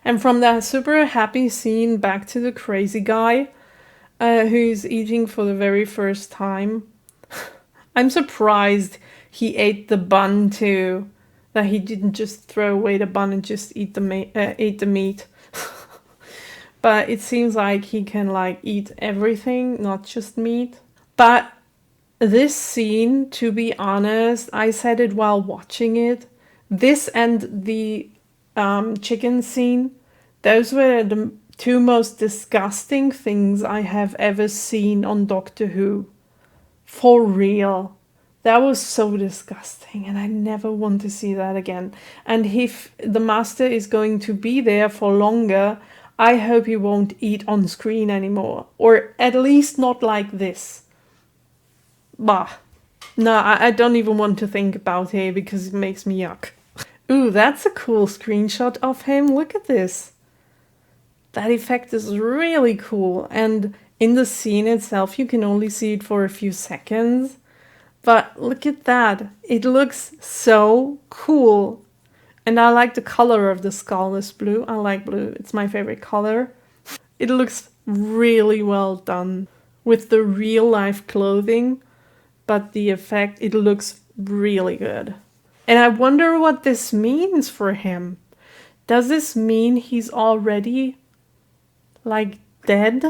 And from that super happy scene back to the crazy guy who's eating for the very first time. I'm surprised he ate the bun too. That he didn't just throw away the bun and just eat the meat. but it seems like he can like eat everything, not just meat. But this scene, to be honest, I said it while watching it, this and the chicken scene, those were the two most disgusting things I have ever seen on Doctor Who. For real. That was so disgusting, and I never want to see that again. And if the master is going to be there for longer, I hope he won't eat on screen anymore. Or at least not like this. Bah. No, I don't even want to think about it because it makes me yuck. Ooh, that's a cool screenshot of him. Look at this. That effect is really cool. And in the scene itself, you can only see it for a few seconds. But look at that. It looks so cool. And I like the color of the skull, this blue. I like blue. It's my favorite color. It looks really well done with the real life clothing. But the effect, it looks really good. And I wonder what this means for him. Does this mean he's already like dead?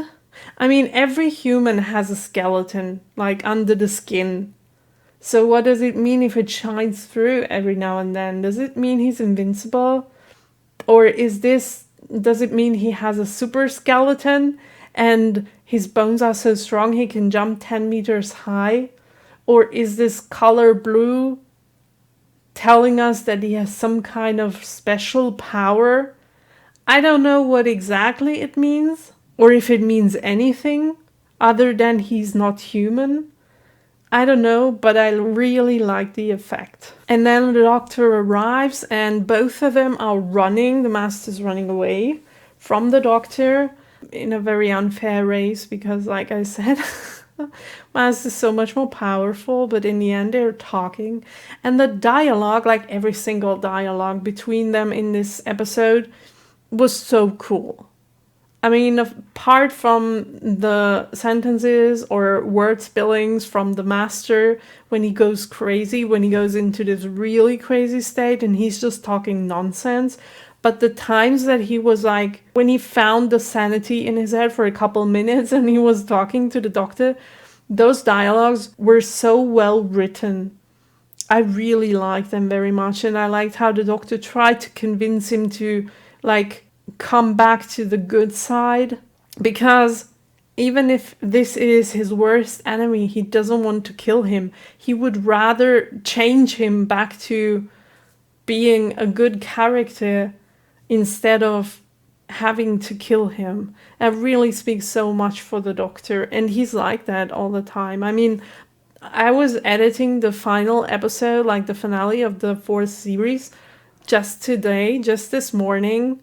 I mean, every human has a skeleton, like under the skin. So what does it mean if it shines through every now and then? Does it mean he's invincible? Or does it mean he has a super skeleton and his bones are so strong he can jump 10 meters high? Or is this color blue telling us that he has some kind of special power? I don't know what exactly it means, or if it means anything other than he's not human. I don't know, but I really like the effect. And then the doctor arrives and both of them are running. The master's running away from the doctor in a very unfair race because, like I said, master's so much more powerful, but in the end they're talking. And the dialogue, like every single dialogue between them in this episode, was so cool. I mean, apart from the sentences or word spillings from the master when he goes crazy, when he goes into this really crazy state and he's just talking nonsense. But the times that he was like, when he found the sanity in his head for a couple minutes and he was talking to the doctor, those dialogues were so well written. I really liked them very much. And I liked how the doctor tried to convince him to like come back to the good side, because even if this is his worst enemy, he doesn't want to kill him. He would rather change him back to being a good character instead of having to kill him. That really speaks so much for the doctor, and he's like that all the time. I mean, I was editing the final episode, like the finale of the 4th series, just today, just this morning.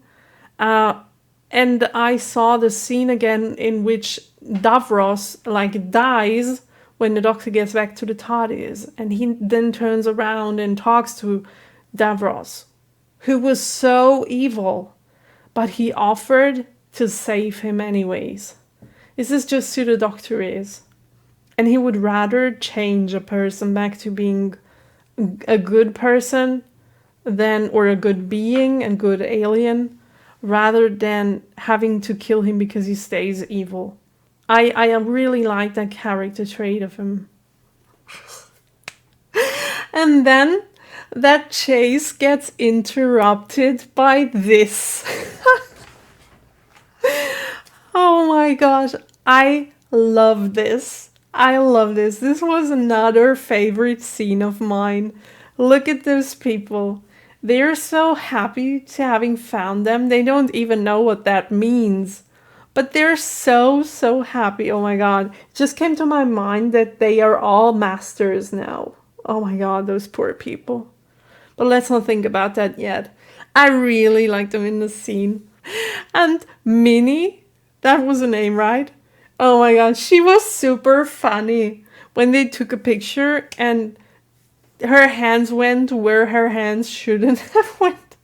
And I saw the scene again in which Davros like dies when the doctor gets back to the TARDIS, and he then turns around and talks to Davros, who was so evil, but he offered to save him anyways. This is just who the doctor is. And he would rather change a person back to being a good person than, or a good being, a good alien, rather than having to kill him because he stays evil. I really like that character trait of him. And then that chase gets interrupted by this. Oh my gosh, I love this. I love this. This was another favorite scene of mine. Look at those people. They're so happy to having found them. They don't even know what that means. But they're so happy. Oh my god. It just came to my mind that they are all masters now. Oh my god, those poor people. But let's not think about that yet. I really liked them in the scene. And Minnie, that was a name, right? Oh my god, she was super funny. When they took a picture and her hands went where her hands shouldn't have went.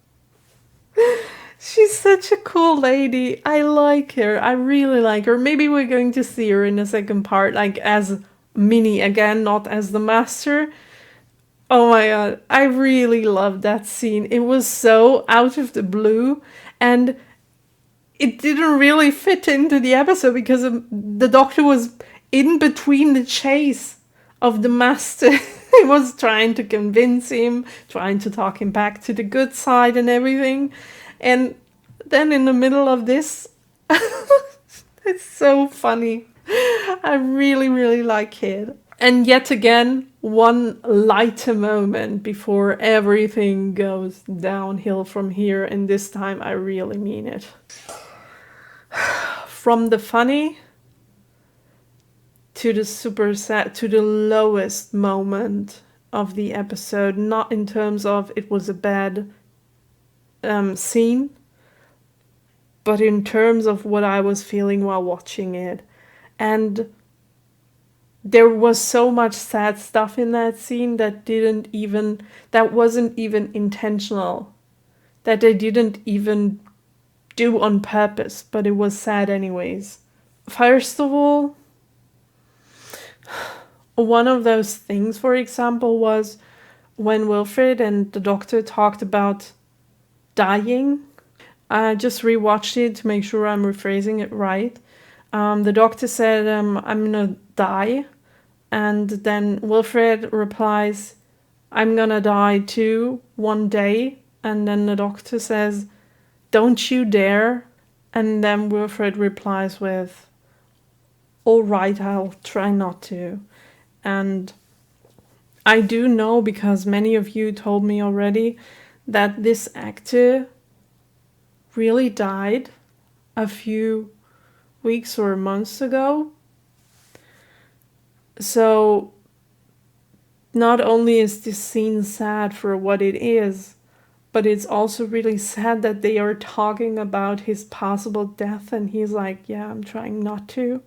She's such a cool lady. I like her. I really like her. Maybe we're going to see her in the second part, like as Minnie again, not as the master. Oh my god, I really loved that scene. It was so out of the blue, and it didn't really fit into the episode because the Doctor was in between the chase of the Master. He was trying to convince him, trying to talk him back to the good side and everything. And then in the middle of this, it's so funny. I really, really like it. And yet again, one lighter moment before everything goes downhill from here. And this time I really mean it. From the funny to the super sad, to the lowest moment of the episode. Not in terms of it was a bad scene, but in terms of what I was feeling while watching it. And there was so much sad stuff in that scene that wasn't even intentional, that they didn't even do on purpose, but it was sad anyways. First of all, one of those things, for example, was when Wilfred and the Doctor talked about dying. I just rewatched it to make sure I'm rephrasing it right. The Doctor said, I'm gonna die. And then Wilfred replies, I'm gonna die too, one day. And then the Doctor says, don't you dare. And then Wilfred replies with, all right, I'll try not to. And I do know, because many of you told me already, that this actor really died a few weeks or months ago. So not only is this scene sad for what it is, but it's also really sad that they are talking about his possible death and he's like, yeah, I'm trying not to,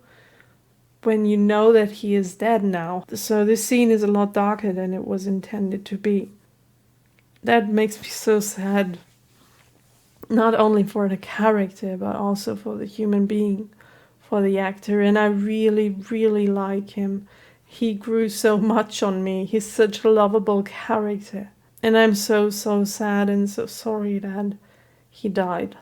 when you know that he is dead now. So this scene is a lot darker than it was intended to be. That makes me so sad, not only for the character, but also for the human being, for the actor. And I really, really like him. He grew so much on me. He's such a lovable character. And I'm so, so sad and so sorry that he died.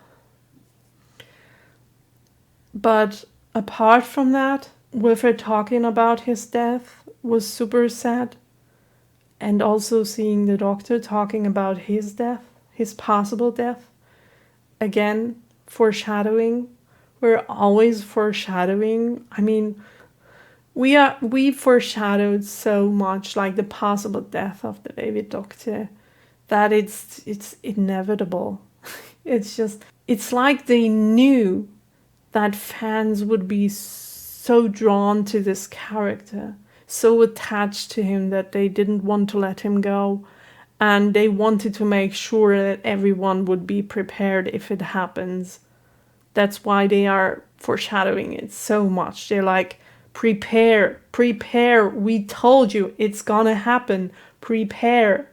But apart from that, Wilfred talking about his death was super sad. And also seeing the Doctor talking about his death, his possible death. Again, foreshadowing. We're always foreshadowing. I mean, we foreshadowed so much, like the possible death of the baby Doctor, that it's inevitable. It's like they knew that fans would be so drawn to this character, so attached to him, that they didn't want to let him go. And they wanted to make sure that everyone would be prepared if it happens. That's why they are foreshadowing it so much. They're like, prepare, we told you it's gonna happen, prepare.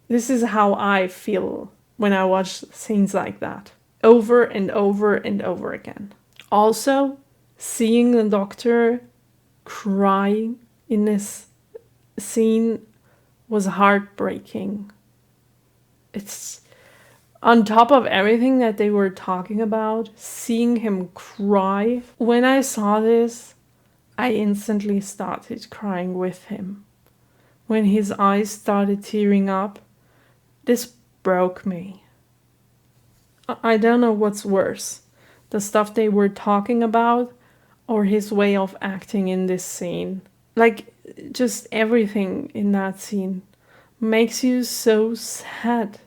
This is how I feel when I watch scenes like that, over and over and over again. Also, seeing the Doctor crying in this scene was heartbreaking. It's on top of everything that they were talking about, seeing him cry. When I saw this, I instantly started crying with him. When his eyes started tearing up, this broke me. I don't know what's worse, the stuff they were talking about or his way of acting in this scene. Like, just everything in that scene makes you so sad.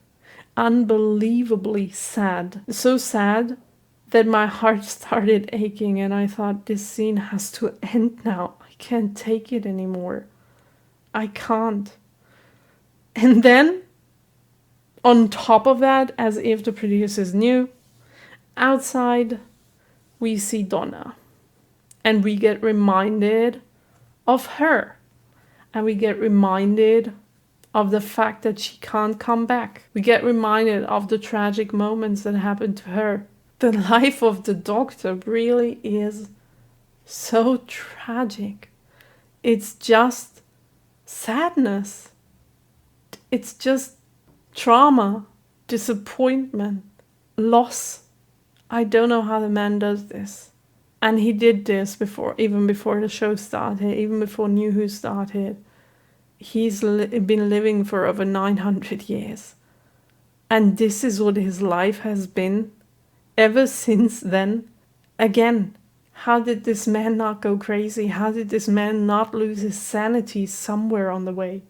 Unbelievably sad. So sad that my heart started aching and I thought, this scene has to end now. I can't take it anymore. I can't. And then, on top of that, as if the producers knew, outside we see Donna. And we get reminded of her. And we get reminded of the fact that she can't come back. We get reminded of the tragic moments that happened to her. The life of the Doctor really is so tragic. It's just sadness. It's just trauma, disappointment, loss. I don't know how the man does this. And he did this before, even before the show started, even before New Who started. He's been living for over 900 years. And this is what his life has been ever since then. Again, how did this man not go crazy? How did this man not lose his sanity somewhere on the way?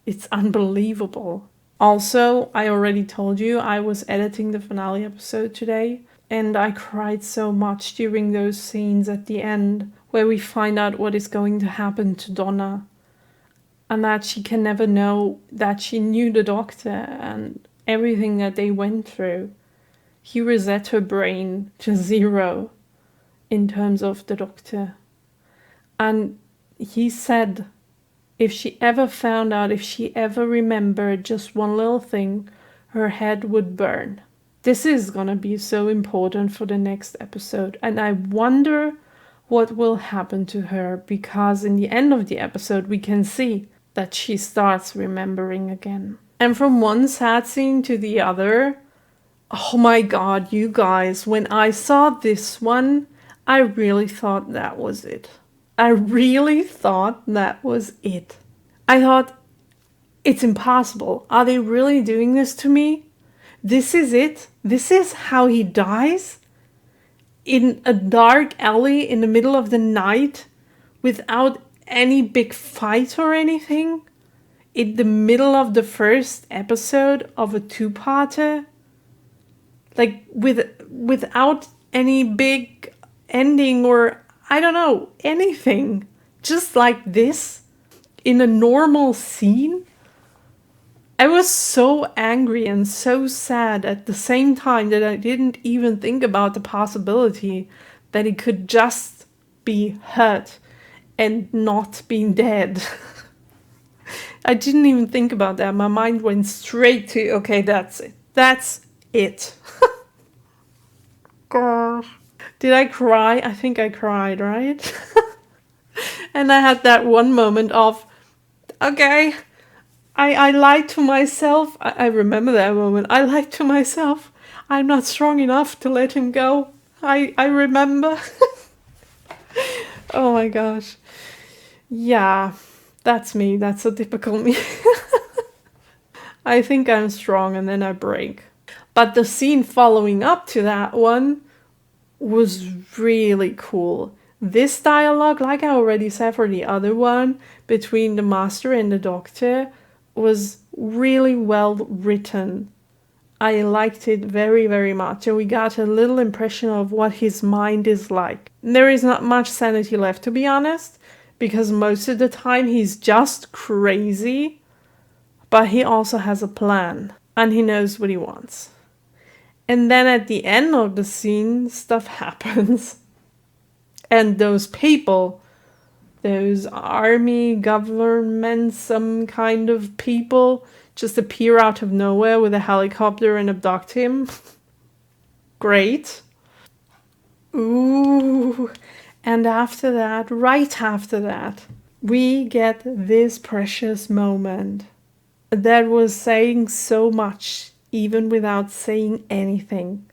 It's unbelievable. Also, I already told you I was editing the finale episode today, and I cried so much during those scenes at the end where we find out what is going to happen to Donna, and that she can never know that she knew the Doctor and everything that they went through. He reset her brain to 0 in terms of the Doctor. And he said if she ever found out, if she ever remembered just one little thing, her head would burn. This is gonna be so important for the next episode, and I wonder what will happen to her, because in the end of the episode we can see that she starts remembering again. And from one sad scene to the other, oh my god, you guys, when I saw this one, I really thought that was it. I really thought that was it. I thought, it's impossible. Are they really doing this to me? This is it? This is how he dies? In a dark alley in the middle of the night without any big fight or anything? In the middle of the first episode of a 2-parter? Like without any big ending or I don't know, anything. Just like this in a normal scene. I was so angry and so sad at the same time that I didn't even think about the possibility that he could just be hurt and not being dead. I didn't even think about that. My mind went straight to, okay, that's it. That's it. Gosh. Did I cry? I think I cried, right? And I had that one moment of, okay, I lied to myself. I remember that moment. I lied to myself. I'm not strong enough to let him go. I remember. Oh my gosh. Yeah, that's me. That's so typical me. I think I'm strong and then I break. But the scene following up to that one was really cool. This dialogue, like I already said for the other one, between the Master and the Doctor, was really well written. I liked it very, very much, and we got a little impression of what his mind is like. There is not much sanity left, to be honest, because most of the time he's just crazy, but he also has a plan, and he knows what he wants. And then at the end of the scene, stuff happens. And those people, those army, government, some kind of people, just appear out of nowhere with a helicopter and abduct him. Great. Ooh. And after that, right after that, we get this precious moment that was saying so much, even without saying anything.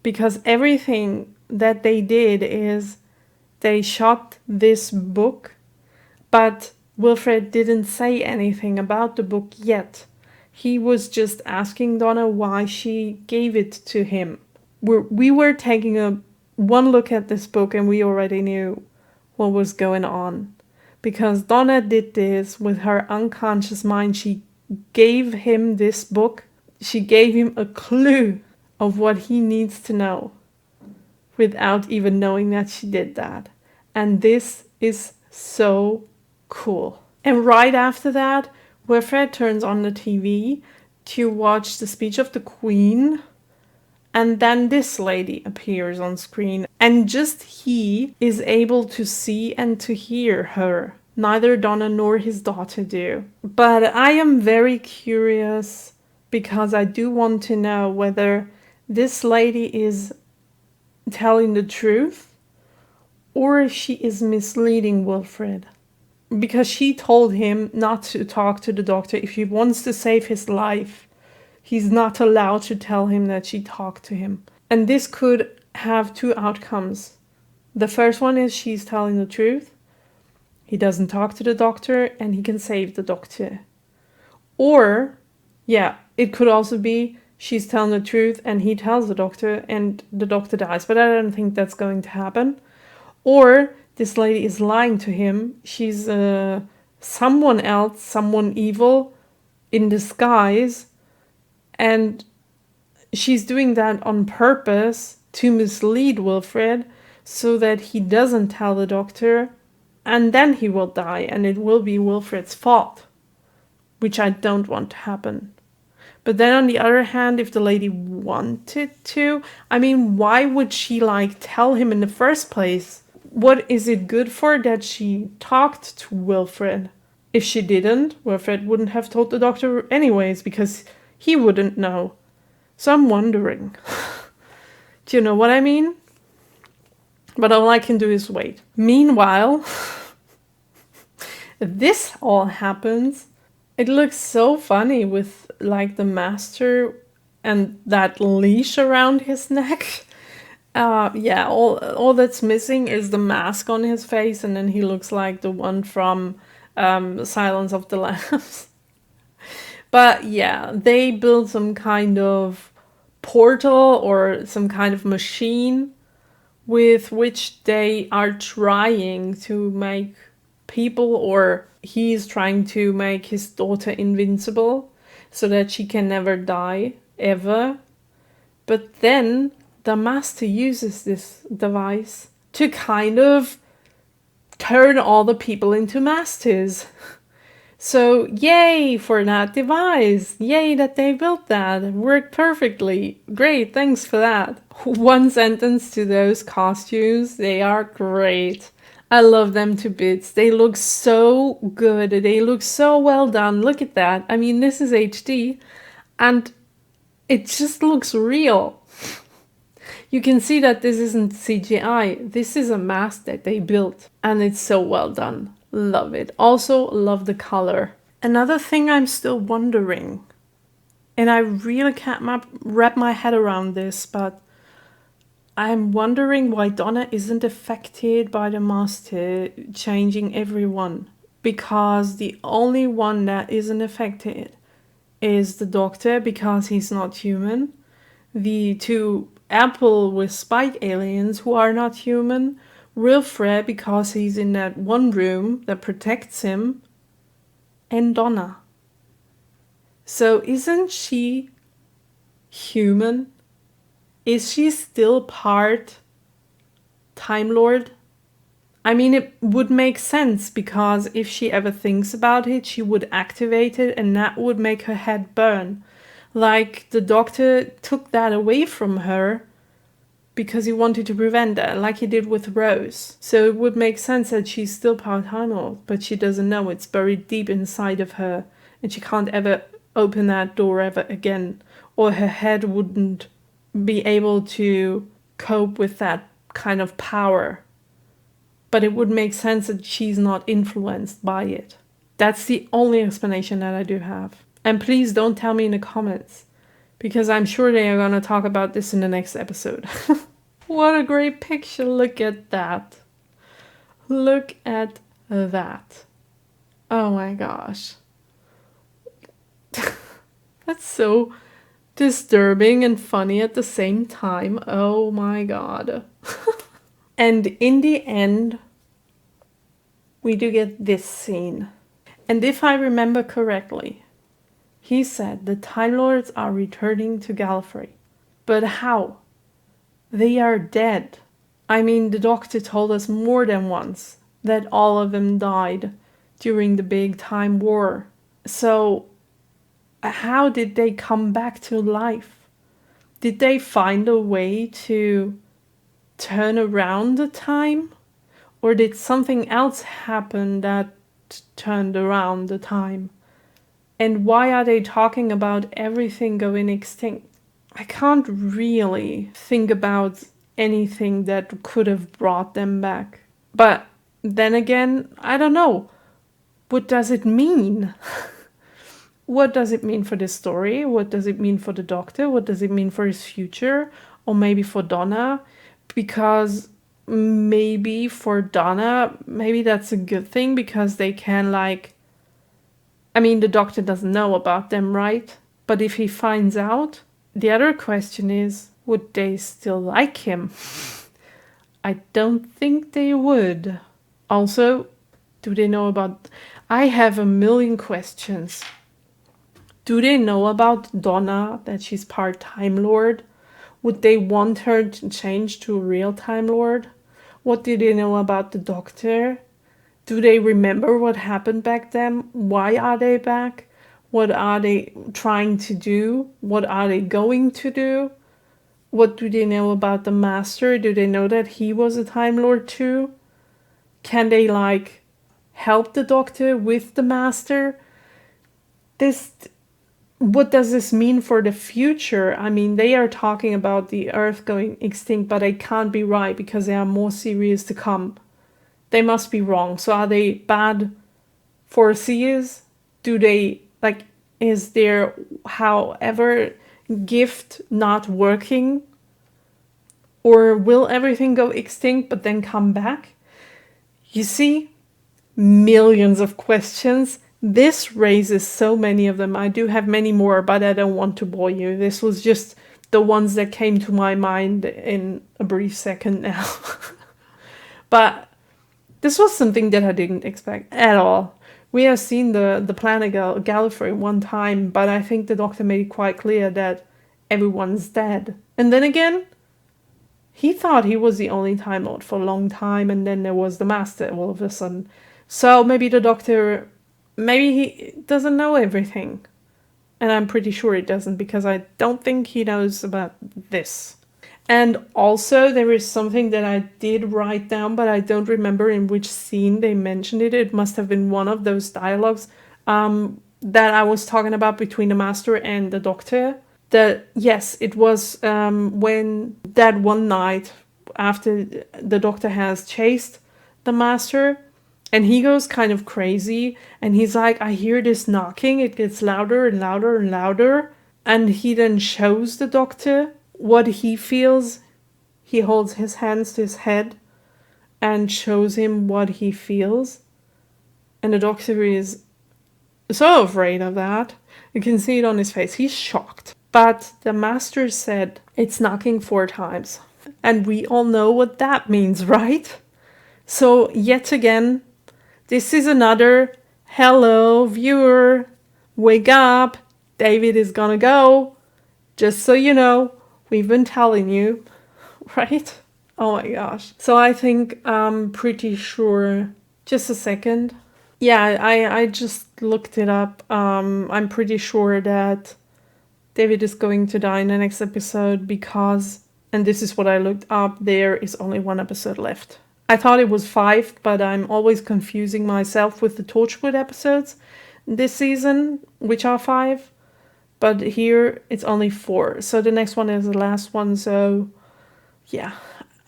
Because everything that they did is they shot this book, but Wilfred didn't say anything about the book yet. He was just asking Donna why she gave it to him. We were taking one look at this book and we already knew what was going on. Because Donna did this with her unconscious mind. She gave him this book. She gave him a clue of what he needs to know without even knowing that she did that. And this is so cool. And right after that, Wilfred turns on the TV to watch the speech of the Queen. And then this lady appears on screen. And just he is able to see and to hear her. Neither Donna nor his daughter do. But I am very curious because I do want to know whether this lady is telling the truth or if she is misleading Wilfred. Because she told him not to talk to the Doctor. If he wants to save his life, he's not allowed to tell him that she talked to him. And this could have two outcomes. The first one is she's telling the truth. He doesn't talk to the doctor and he can save the doctor. Or, yeah, it could also be she's telling the truth and he tells the doctor and the doctor dies. But I don't think that's going to happen. Or this lady is lying to him. She's someone else, someone evil in disguise. And she's doing that on purpose to mislead Wilfred so that he doesn't tell the doctor and then he will die and it will be Wilfred's fault, which I don't want to happen. But then on the other hand, if the lady wanted to, I mean, why would she tell him in the first place? What is it good for that she talked to Wilfred? If she didn't, Wilfred wouldn't have told the doctor anyways because he wouldn't know. So I'm wondering. Do you know what I mean? But all I can do is wait. Meanwhile, this all happens. It looks so funny with the master and that leash around his neck. Yeah, all that's missing is the mask on his face, and then he looks like the one from Silence of the Lambs. But yeah, they build some kind of portal or some kind of machine with which they are trying to make people, or he's trying to make his daughter invincible so that she can never die, ever. But then the master uses this device to kind of turn all the people into masters. So yay for that device. Yay that they built that. It worked perfectly. Great, thanks for that. One sentence to those costumes. They are great. I love them to bits. They look so good. They look so well done. Look at that. I mean, this is HD and it just looks real. You can see that this isn't CGI. This is a mask that they built and it's so well done. Love it. Also love the color. Another thing I'm still wondering, and I really can't wrap my head around this, but I'm wondering why Donna isn't affected by the master changing everyone. Because the only one that isn't affected is the doctor, because he's not human. The two apple with spike aliens who are not human. Wilfred, because he's in that one room that protects him. And Donna. So isn't she human? Is she still part Time Lord? I mean, it would make sense because if she ever thinks about it, she would activate it and that would make her head burn. Like the doctor took that away from her because he wanted to prevent that, like he did with Rose. So it would make sense that she's still part Time Lord, but she doesn't know. It's buried deep inside of her and she can't ever open that door ever again. Or her head wouldn't be able to cope with that kind of power. But it would make sense that she's not influenced by it. That's the only explanation that I do have. And please don't tell me in the comments, because I'm sure they are going to talk about this in the next episode. What a great picture. Look at that. Look at that. Oh my gosh. That's so disturbing and funny at the same time. Oh my god. And in the end, we do get this scene. And if I remember correctly, he said the Time Lords are returning to Gallifrey. But how? They are dead. I mean, the Doctor told us more than once that all of them died during the Big Time War. So how did they come back to life? Did they find a way to turn around the time? Or did something else happen that turned around the time? And why are they talking about everything going extinct? I can't really think about anything that could have brought them back. But then again, I don't know. What does it mean? What does it mean for this story? What does it mean for the Doctor? What does it mean for his future? or maybe for Donna, because maybe for Donna, maybe that's a good thing because they can like, I mean, the Doctor doesn't know about them, right? But if he finds out, the other question is, would they still like him? I don't think they would. Also, do they know about... I have a million questions. Do they know about Donna, that she's part Time Lord? Would they want her to change to a real Time Lord? What do they know about the Doctor? Do they remember what happened back then? Why are they back? What are they trying to do? What are they going to do? What do they know about the Master? Do they know that he was a Time Lord too? Can they like help the Doctor with the Master? What does this mean for the future? I mean, they are talking about the Earth going extinct, but it can't be right because there are more series to come. They must be wrong. So are they bad foreseers? Do they, like, is their, however, gift not working? Or will everything go extinct but then come back? You see, millions of questions. This raises so many of them. I do have many more, but I don't want to bore you. This was just the ones that came to my mind in a brief second now. But this was something that I didn't expect at all. We have seen the planet Gallifrey one time, but I think the Doctor made it quite clear that everyone's dead. And then again, he thought he was the only Time Lord for a long time, and then there was the Master all of a sudden. So maybe the Doctor, maybe he doesn't know everything. And I'm pretty sure he doesn't, because I don't think he knows about this. And also there is something that I did write down, but I don't remember in which scene they mentioned it. It must have been one of those dialogues that I was talking about between the Master and the Doctor. That, yes, it was when that one night after the Doctor has chased the Master, and he goes kind of crazy, and he's like, I hear this knocking, it gets louder and louder and louder, and he then shows the Doctor what he feels. He holds his hands to his head and shows him what he feels, and the Doctor is so afraid of that. You can see it on his face. He's shocked. But the Master said it's knocking 4 times. And we all know what that means, right? So yet again, this is another, hello viewer, wake up, David is gonna go. Just so you know, we've been telling you, right? Oh my gosh. So I think I'm pretty sure, just a second. Yeah, I just looked it up. I'm pretty sure that David is going to die in the next episode because, and this is what I looked up, there is only 1 episode left. I thought it was 5, but I'm always confusing myself with the Torchwood episodes this season, which are 5. But here it's only 4. So the next one is the last one. So yeah,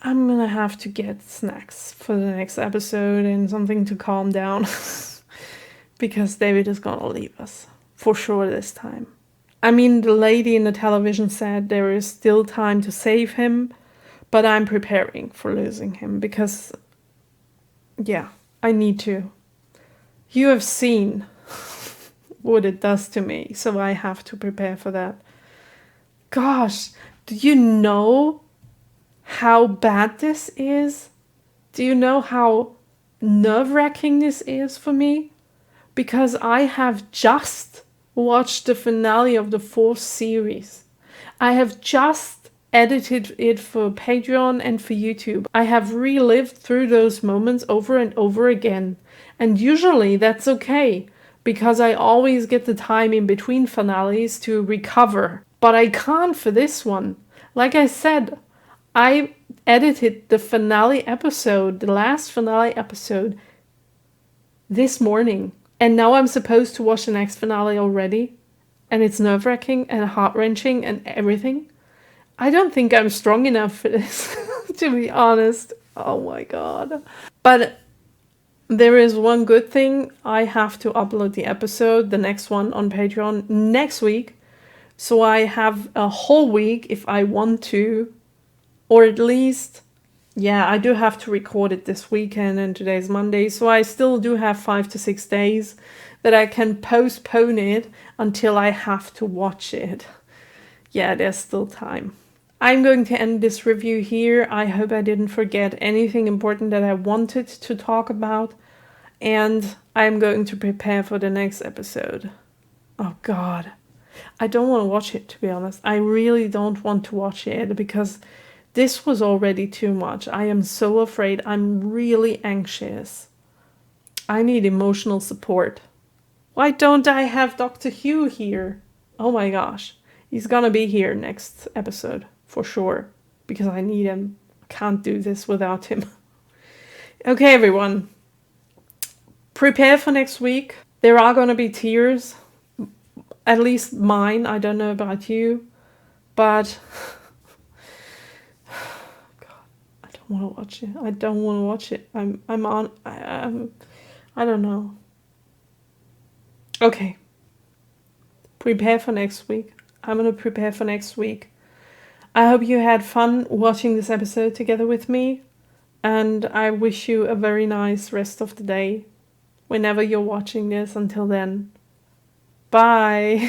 I'm gonna have to get snacks for the next episode and something to calm down. Because David is gonna leave us. For sure this time. I mean, the lady in the television said there is still time to save him, but I'm preparing for losing him because, yeah, I need to. You have seen what it does to me, so I have to prepare for that. Gosh, do you know how bad this is? Do you know how nerve-wracking this is for me? Because I have just watched the finale of the 4th series. I have just edited it for Patreon and for YouTube. I have relived through those moments over and over again. And usually that's okay, because I always get the time in between finales to recover. But I can't for this one. Like I said, I edited the finale episode, the last finale episode, this morning. And now I'm supposed to watch the next finale already. And it's nerve-wracking and heart-wrenching and everything. I don't think I'm strong enough for this, to be honest. Oh my god. But there is one good thing. I have to upload the episode, the next one, on Patreon next week. So I have a whole week, if I want to, Or at least, yeah, I do have to record it this weekend and today's Monday, so I still do have 5 to 6 days that I can postpone it until I have to watch it. Yeah, there's still time. I'm going to end this review here. I hope I didn't forget anything important that I wanted to talk about. And I'm going to prepare for the next episode. Oh God. I don't want to watch it, to be honest. I really don't want to watch it because this was already too much. I am so afraid. I'm really anxious. I need emotional support. Why don't I have Dr. Who here? Oh my gosh. He's gonna be here next episode, for sure. Because I need him. I can't do this without him. Okay, everyone. Prepare for next week. There are gonna be tears. At least mine. I don't know about you. But... God, I don't want to watch it. I don't want to watch it. I don't know. Okay. Prepare for next week. I'm gonna prepare for next week. I hope you had fun watching this episode together with me. And I wish you a very nice rest of the day. Whenever you're watching this. Until then. Bye.